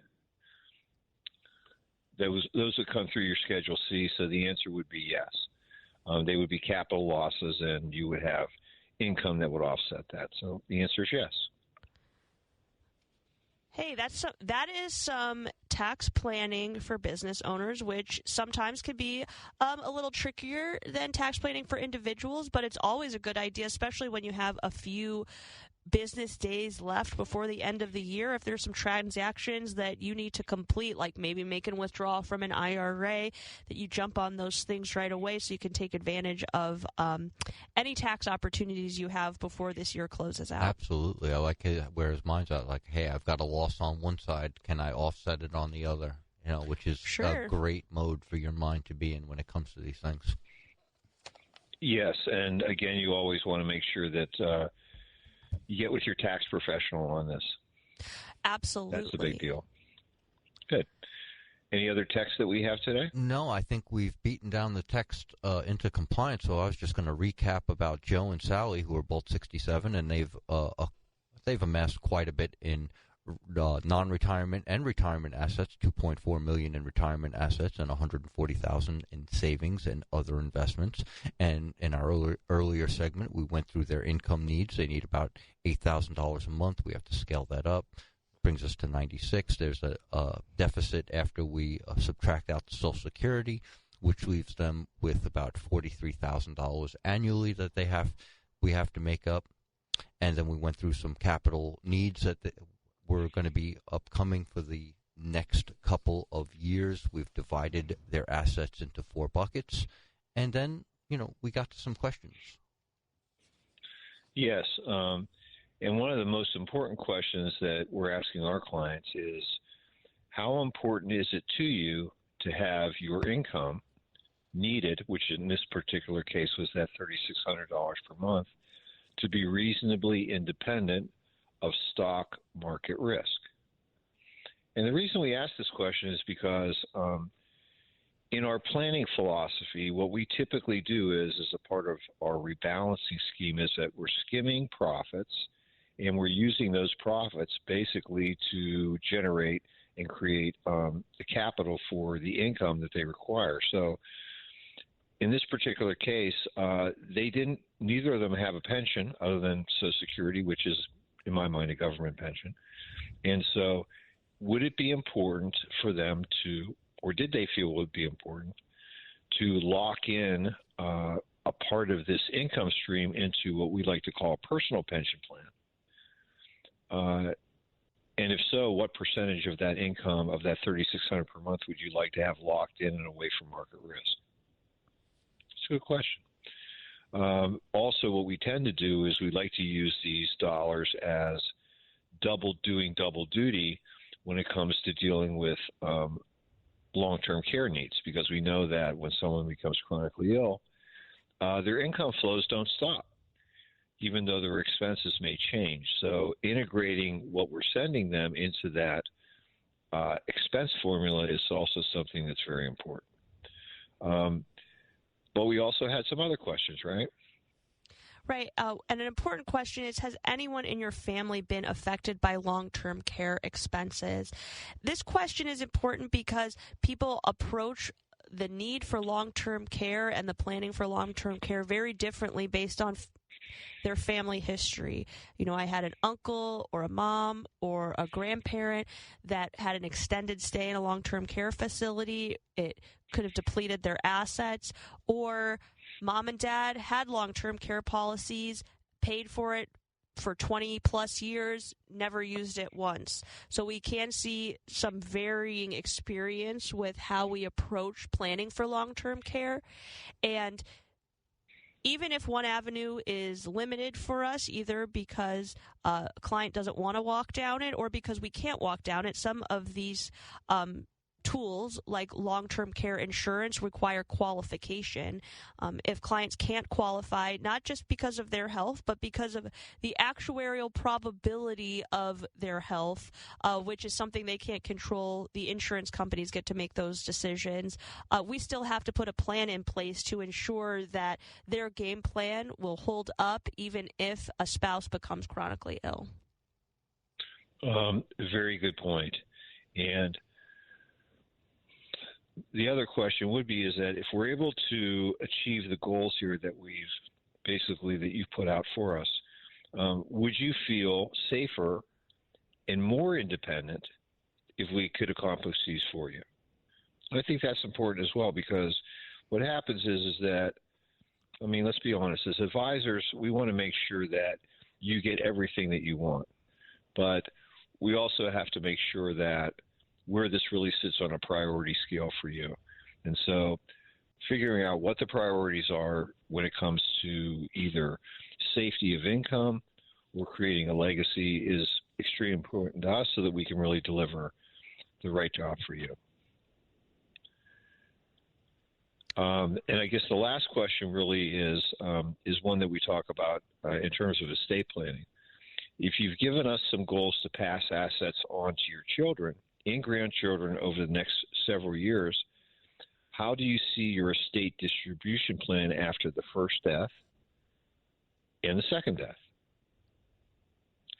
those would come through your Schedule C, so the answer would be yes. They would be capital losses, and you would have income that would offset that. So the answer is yes. Hey, that is some tax planning for business owners, which sometimes can be a little trickier than tax planning for individuals, but it's always a good idea, especially when you have a few business days left before the end of the year. If there's some transactions that you need to complete, like maybe make a withdrawal from an IRA, that you jump on those things right away so you can take advantage of any tax opportunities you have before this year closes out. Absolutely. I like it, whereas mine's out like, hey, I've got a loss on one side. Can I offset it on the other? Which is a great mode for your mind to be in when it comes to these things. Yes. And again, you always want to make sure that you get with your tax professional on this. Absolutely. That's the big deal. Good. Any other text that we have today? No, I think we've beaten down the text into compliance, so I was just going to recap about Joe and Sally, who are both 67, and they've amassed quite a bit in non-retirement and retirement assets, $2.4 million in retirement assets and $140,000 in savings and other investments. And in our earlier segment, we went through their income needs. They need about $8,000 a month. We have to scale that up. brings us to 96. There's a deficit after we subtract out the Social Security, which leaves them with about $43,000 annually that we have to make up. And then we went through some capital needs that were going to be upcoming for the next couple of years. We've divided their assets into 4 buckets. And then, we got to some questions. Yes. And one of the most important questions that we're asking our clients is, how important is it to you to have your income needed, which in this particular case was that $3,600 per month, to be reasonably independent of stock market risk? And the reason we ask this question is because in our planning philosophy, what we typically do is, as a part of our rebalancing scheme, is that we're skimming profits, and we're using those profits basically to generate and create the capital for the income that they require. So in this particular case, neither of them have a pension other than Social Security, which is, in my mind, a government pension. And so would it be important for them to, or did they feel it would be important to lock in a part of this income stream into what we like to call a personal pension plan? And if so, what percentage of that income, of that $3,600 per month, would you like to have locked in and away from market risk? It's a good question. Also, what we tend to do is we like to use these dollars as doing double duty when it comes to dealing with long-term care needs, because we know that when someone becomes chronically ill, their income flows don't stop, even though their expenses may change. So integrating what we're sending them into that expense formula is also something that's very important. But we also had some other questions, right? Right. And an important question is, has anyone in your family been affected by long-term care expenses? This question is important because people approach the need for long-term care and the planning for long-term care very differently based on their family history. I had an uncle or a mom or a grandparent that had an extended stay in a long-term care facility. It could have depleted their assets, or mom and dad had long-term care policies, paid for it for 20 plus years, never used it once. So we can see some varying experience with how we approach planning for long-term care. And even if one avenue is limited for us, either because a client doesn't want to walk down it or because we can't walk down it, some of these tools like long-term care insurance require qualification. If clients can't qualify, not just because of their health, but because of the actuarial probability of their health, which is something they can't control, the insurance companies get to make those decisions. We still have to put a plan in place to ensure that their game plan will hold up even if a spouse becomes chronically ill. Very good point. And the other question would be is that if we're able to achieve the goals here that you've put out for us, would you feel safer and more independent if we could accomplish these for you? I think that's important as well, because what happens is that, let's be honest, as advisors, we want to make sure that you get everything that you want, but we also have to make sure that where this really sits on a priority scale for you. And so figuring out what the priorities are when it comes to either safety of income or creating a legacy is extremely important to us so that we can really deliver the right job for you. And I guess the last question really is one that we talk about in terms of estate planning. If you've given us some goals to pass assets on to your children and grandchildren over the next several years, how do you see your estate distribution plan after the first death and the second death?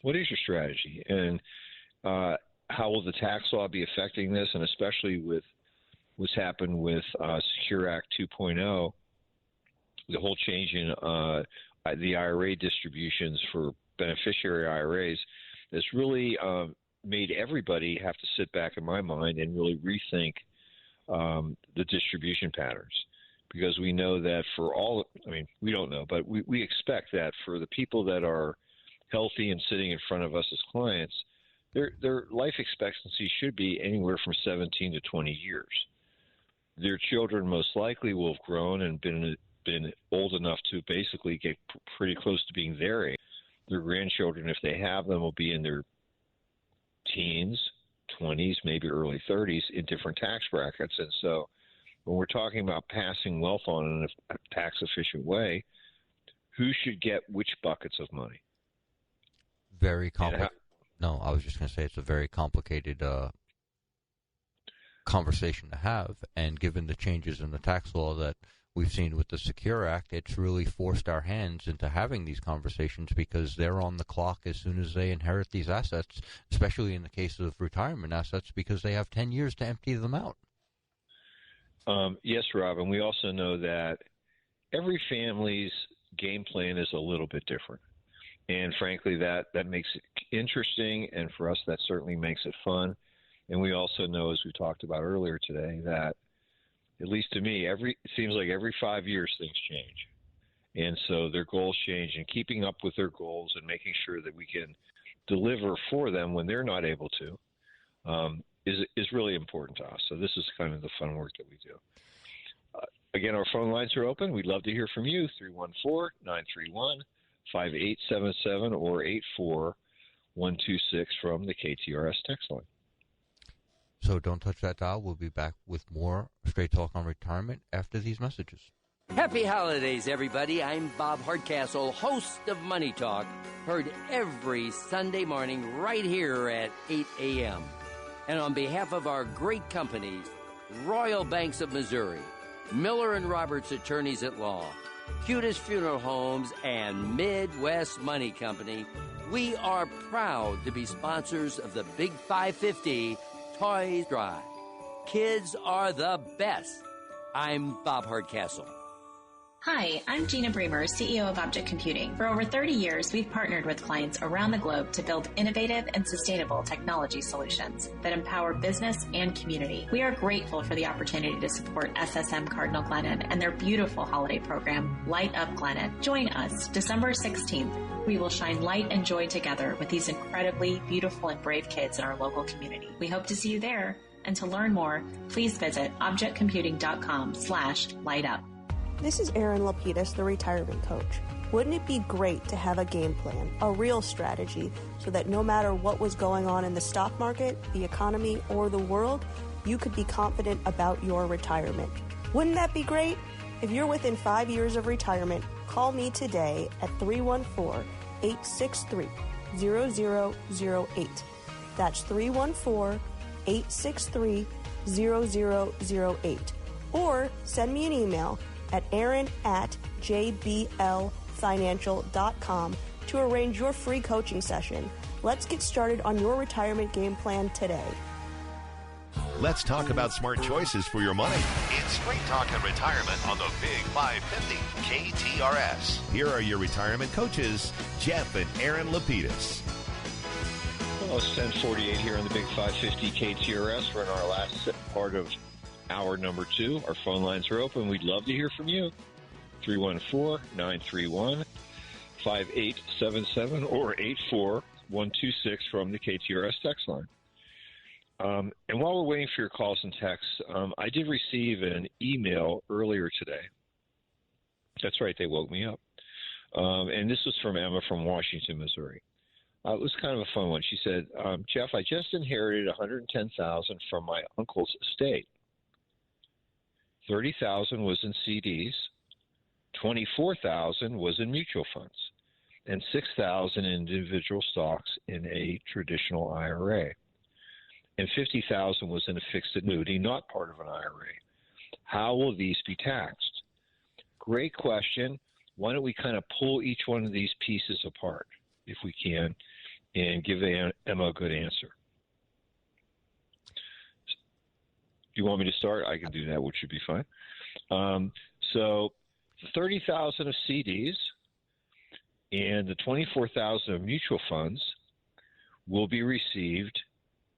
What is your strategy? And how will the tax law be affecting this? And especially with what's happened with Secure Act 2.0, the whole change in the IRA distributions for beneficiary IRAs, has really made everybody have to sit back, in my mind, and really rethink the distribution patterns. Because we know that for all, I mean, we don't know, but we expect that for the people that are healthy and sitting in front of us as clients, their life expectancy should be anywhere from 17 to 20 years. Their children most likely will have grown and been old enough to basically get pretty close to being their age. Their grandchildren, if they have them, will be in their teens, 20s, maybe early 30s in different tax brackets. And so when we're talking about passing wealth on in a tax-efficient way, who should get which buckets of money? Very complicated. No, I was just going to say it's a very complicated conversation to have. And given the changes in the tax law that we've seen with the Secure Act, it's really forced our hands into having these conversations because they're on the clock as soon as they inherit these assets, especially in the case of retirement assets, because they have 10 years to empty them out. Yes, Rob, and we also know that every family's game plan is a little bit different. And frankly, that makes it interesting, and for us, that certainly makes it fun. And we also know, as we talked about earlier today, that at least to me, it seems like every 5 years things change. And so their goals change, and keeping up with their goals and making sure that we can deliver for them when they're not able to is really important to us. So this is kind of the fun work that we do. Again, our phone lines are open. We'd love to hear from you, 314-931-5877 or 84126 from the KTRS text line. So don't touch that dial. We'll be back with more Straight Talk on Retirement after these messages. Happy holidays, everybody. I'm Bob Hardcastle, host of Money Talk, heard every Sunday morning right here at 8 a.m. And on behalf of our great companies, Royal Banks of Missouri, Miller & Roberts Attorneys at Law, Cutest Funeral Homes, and Midwest Money Company, we are proud to be sponsors of the Big 550 Toys Drive. Kids are the best. I'm Bob Hardcastle. Hi, I'm Gina Bremer, CEO of Object Computing. For over 30 years, we've partnered with clients around the globe to build innovative and sustainable technology solutions that empower business and community. We are grateful for the opportunity to support SSM Cardinal Glennon and their beautiful holiday program, Light Up Glennon. Join us December 16th. We will shine light and joy together with these incredibly beautiful and brave kids in our local community. We hope to see you there. And to learn more, please visit objectcomputing.com/lightUp. This is Erin Lapidus, the retirement coach. Wouldn't it be great to have a game plan, a real strategy, so that no matter what was going on in the stock market, the economy, or the world, you could be confident about your retirement? Wouldn't that be great? If you're within 5 years of retirement, call me today at 314-863-0008. That's 314-863-0008. Or send me an email at aaron@jblfinancial.com to arrange your free coaching session. Let's get started on your retirement game plan today. Let's talk about smart choices for your money. It's Straight Talk and Retirement on the Big 550 KTRS. Here are your retirement coaches, Jeff and Erin Lapidus. Well, it's 10:48 here on the Big 550 KTRS. We're in our last part of hour number 2. Our phone lines are open. We'd love to hear from you. 314-931-5877 or 84126 from the KTRS text line. And while we're waiting for your calls and texts, I did receive an email earlier today. That's right, they woke me up. And this was from Emma from Washington, Missouri. It was kind of a fun one. She said, Jeff, I just inherited $110,000 from my uncle's estate. $30,000 was in CDs, $24,000 was in mutual funds, and $6,000 in individual stocks in a traditional IRA. And $50,000 was in a fixed annuity, not part of an IRA. How will these be taxed? Great question. Why don't we kind of pull each one of these pieces apart, if we can, and give Emma a good answer? Do you want me to start? I can do that, which should be fine. So $30,000 of CDs and the $24,000 of mutual funds will be received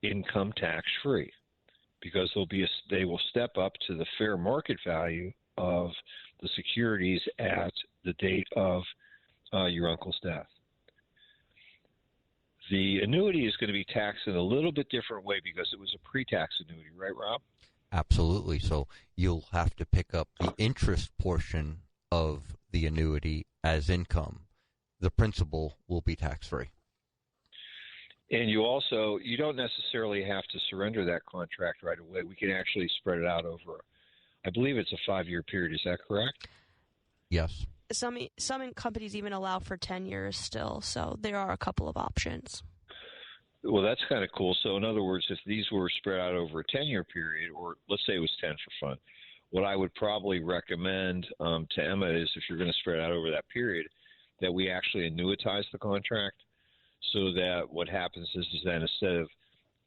income tax free, because they will step up to the fair market value of the securities at the date of your uncle's death. The annuity is going to be taxed in a little bit different way because it was a pre-tax annuity, right, Rob? Absolutely. So you'll have to pick up the interest portion of the annuity as income. The principal will be tax-free. And you don't necessarily have to surrender that contract right away. We can actually spread it out over, I believe it's a 5-year period. Is that correct? Yes. Some companies even allow for 10 years still, so there are a couple of options. Well, that's kind of cool. So in other words, if these were spread out over a 10-year period, or let's say it was 10 for fun, what I would probably recommend to Emma is, if you're going to spread out over that period, that we actually annuitize the contract, so that what happens is then instead of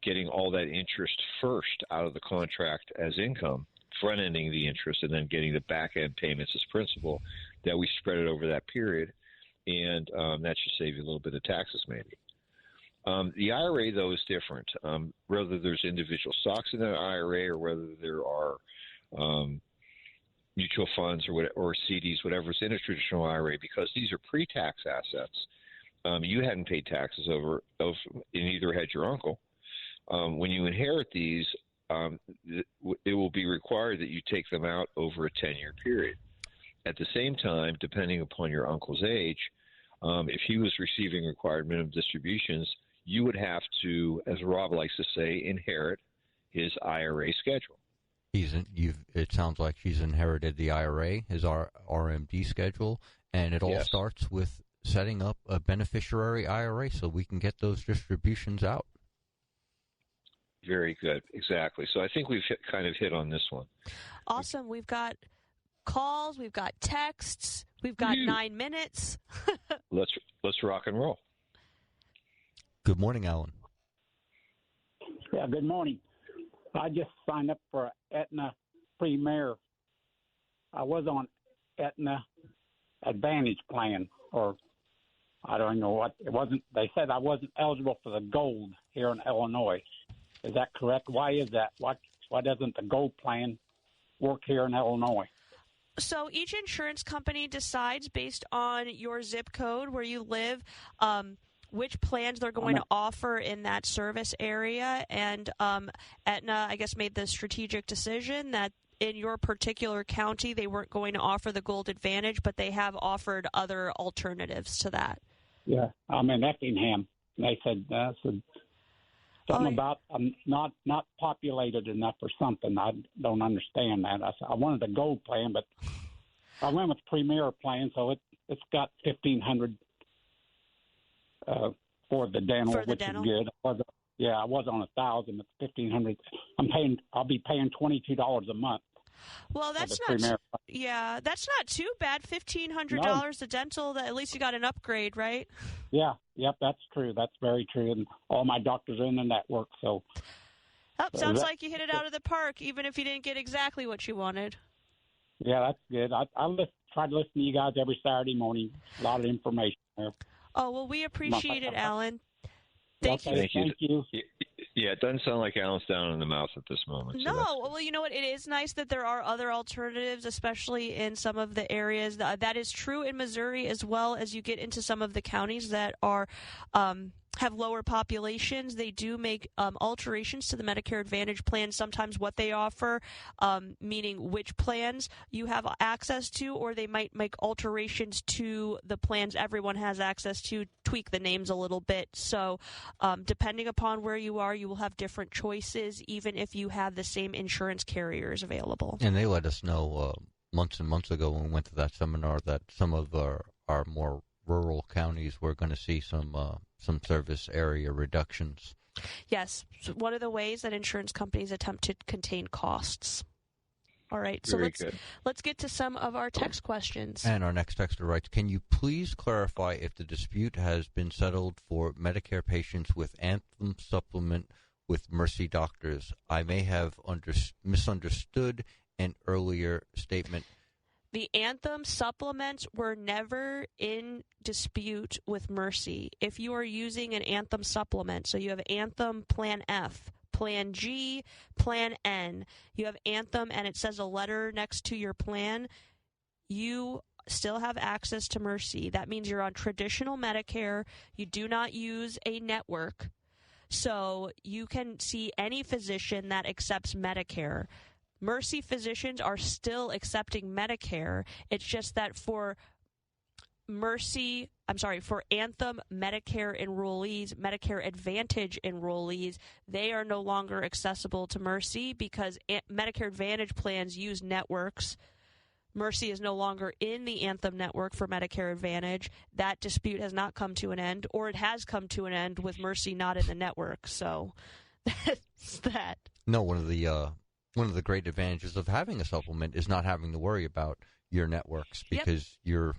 getting all that interest first out of the contract as income, front-ending the interest and then getting the back-end payments as principal, that we spread it over that period, and that should save you a little bit of taxes maybe. The IRA, though, is different. Whether there's individual stocks in the IRA or whether there are mutual funds or CDs, whatever's in a traditional IRA, because these are pre-tax assets, you hadn't paid taxes over, and neither had your uncle. When you inherit these, it will be required that you take them out over a 10-year period. At the same time, depending upon your uncle's age, if he was receiving required minimum distributions, you would have to, as Rob likes to say, inherit his IRA schedule. It sounds like he's inherited the IRA, his RMD schedule, and it all starts with setting up a beneficiary IRA so we can get those distributions out. Very good. Exactly. So I think we've kind of hit on this one. Awesome. We've got calls, we've got texts, we've got 9 minutes. Let's rock and roll. Good morning, Alan. Yeah, good morning. I just signed up for Aetna Premier. I was on Aetna Advantage plan, or I don't know what it wasn't. They said I wasn't eligible for the gold here in Illinois. Is that correct? Why is that? Why doesn't the gold plan work here in Illinois? So each insurance company decides based on your zip code where you live, which plans they're going to offer in that service area. And Aetna, I guess, made the strategic decision that in your particular county they weren't going to offer the Gold Advantage, but they have offered other alternatives to that. Yeah, I'm in Effingham. They said something about not populated enough or something. I don't understand that. I said I wanted a gold plan, but I went with Premier plan, so it's got $1,500 for the dental, which is good. I was on $1,000. It's $1,500. I'll be paying $22 a month. Well, that's that's not too bad. $1,500 a dental. At least you got an upgrade, right? Yeah, yep, that's true. That's very true. And all my doctors are in the network, so. Sounds like you hit it out of the park, even if you didn't get exactly what you wanted. Yeah, that's good. I try to listen to you guys every Saturday morning. A lot of information there. Oh, well, we appreciate it, Alan. Thank you. Thank you. Yeah, it doesn't sound like Alan's down in the mouth at this moment. No, well, you know what? It is nice that there are other alternatives, especially in some of the areas. That is true in Missouri, as well as you get into some of the counties that are have lower populations. They do make alterations to the Medicare Advantage plan, sometimes what they offer, meaning which plans you have access to, or they might make alterations to the plans everyone has access to, tweak the names a little bit. So depending upon where you are, you will have different choices, even if you have the same insurance carriers available. And they let us know months and months ago when we went to that seminar that some of our more rural counties were going to see some service area reductions. Yes, one of the ways that insurance companies attempt to contain costs. All right, so let's get to some of our text questions. And our next texter writes, can you please clarify if the dispute has been settled for Medicare patients with Anthem supplement with Mercy doctors? I may have misunderstood an earlier statement. The Anthem supplements were never in dispute with Mercy. If you are using an Anthem supplement, so you have Anthem Plan F, Plan G, Plan N, you have Anthem and it says a letter next to your plan, you still have access to Mercy. That means you're on traditional Medicare. You do not use a network. So you can see any physician that accepts Medicare. Mercy physicians are still accepting Medicare. It's just that for Anthem Medicare enrollees, Medicare Advantage enrollees, they are no longer accessible to Mercy because Medicare Advantage plans use networks. Mercy is no longer in the Anthem network for Medicare Advantage. That dispute has not come to an end, or it has come to an end with Mercy not in the network. So that's that. No, one of the great advantages of having a supplement is not having to worry about your networks because you're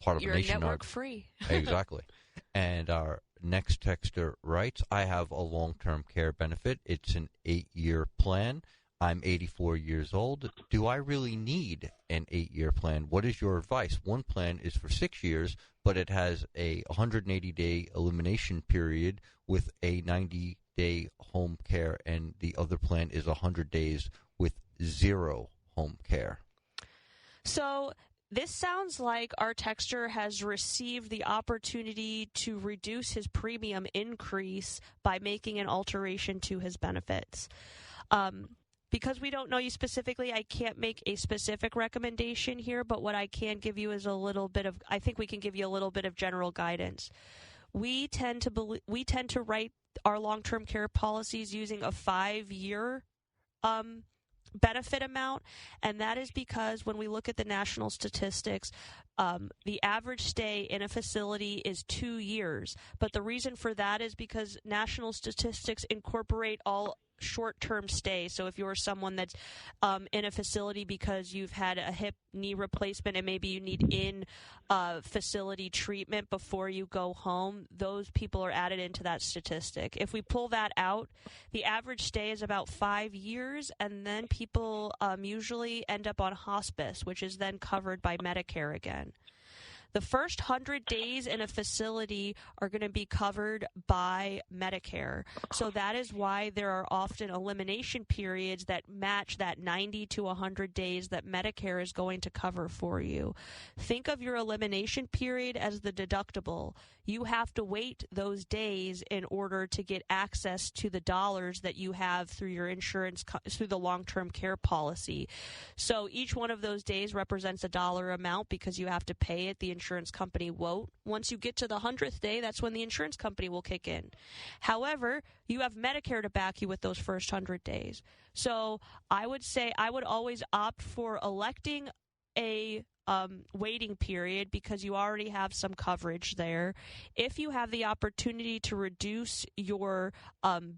part of you're a nation. Network free. Exactly. And our next texter writes, I have a long-term care benefit. It's an 8-year plan. I'm 84 years old. Do I really need an 8-year plan? What is your advice? One plan is for 6 years, but it has a 180-day elimination period with a 90-day home care, and the other plan is 100 days with 0 home care. So this sounds like our texter has received the opportunity to reduce his premium increase by making an alteration to his benefits. Because we don't know you specifically, I can't make a specific recommendation here, but what I can give you is I think we can give you a little bit of general guidance. We tend to write our long-term care policies using a 5-year benefit amount, and that is because when we look at the national statistics, the average stay in a facility is 2 years. But the reason for that is because national statistics incorporate all short-term stay. So if you're someone that's in a facility because you've had a hip knee replacement and maybe you need in-facility treatment before you go home, those people are added into that statistic. If we pull that out, the average stay is about 5 years, and then people usually end up on hospice, which is then covered by Medicare again. The first 100 days in a facility are going to be covered by Medicare. So that is why there are often elimination periods that match that 90 to 100 days that Medicare is going to cover for you. Think of your elimination period as the deductible. You have to wait those days in order to get access to the dollars that you have through your insurance, through the long-term care policy. So each one of those days represents a dollar amount because you have to pay it. The insurance company won't. Once you get to the 100th day, that's when the insurance company will kick in. However, you have Medicare to back you with those first 100 days. So I would say I would always opt for electing a waiting period because you already have some coverage there. If you have the opportunity to reduce your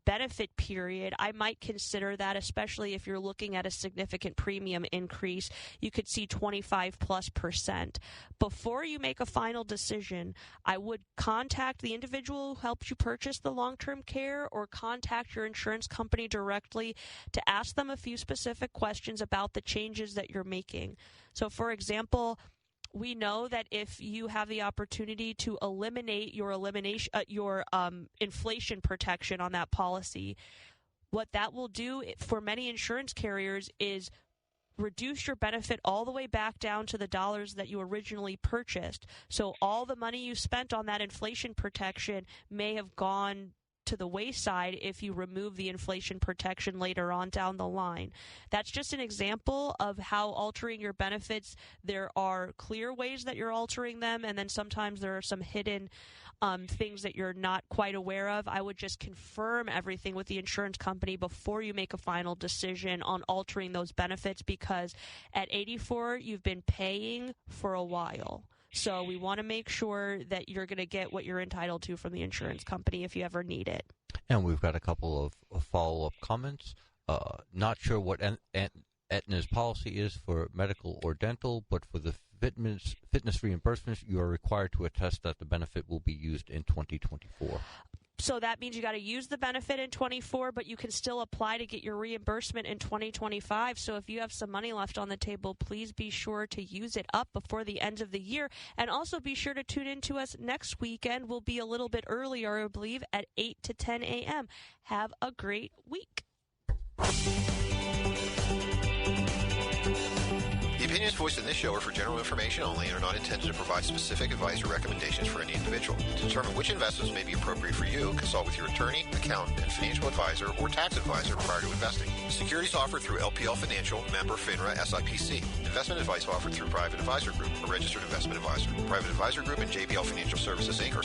benefit period, I might consider that, especially if you're looking at a significant premium increase. You could see 25+%. Before you make a final decision, I would contact the individual who helped you purchase the long-term care or contact your insurance company directly to ask them a few specific questions about the changes that you're making. So, for example, we know that if you have the opportunity to eliminate your inflation protection on that policy, what that will do for many insurance carriers is reduce your benefit all the way back down to the dollars that you originally purchased. So all the money you spent on that inflation protection may have gone to the wayside if you remove the inflation protection later on down the line. That's just an example of how altering your benefits, there are clear ways that you're altering them, and then sometimes there are some hidden things that you're not quite aware of. I would just confirm everything with the insurance company before you make a final decision on altering those benefits, because at 84, you've been paying for a while. So we want to make sure that you're going to get what you're entitled to from the insurance company if you ever need it. And we've got a couple of follow-up comments. Not sure what Aetna's policy is for medical or dental, but for the fitness reimbursements, you are required to attest that the benefit will be used in 2024. So that means you got to use the benefit in 24, but you can still apply to get your reimbursement in 2025. So if you have some money left on the table, please be sure to use it up before the end of the year. And also be sure to tune in to us next weekend. We'll be a little bit earlier, I believe, at 8 to 10 a.m. Have a great week. The opinions voiced in this show are for general information only and are not intended to provide specific advice or recommendations for any individual. To determine which investments may be appropriate for you, consult with your attorney, accountant, and financial advisor or tax advisor prior to investing. Securities offered through LPL Financial, member FINRA SIPC. Investment advice offered through Private Advisor Group, a registered investment advisor. Private Advisor Group and JBL Financial Services, Inc. are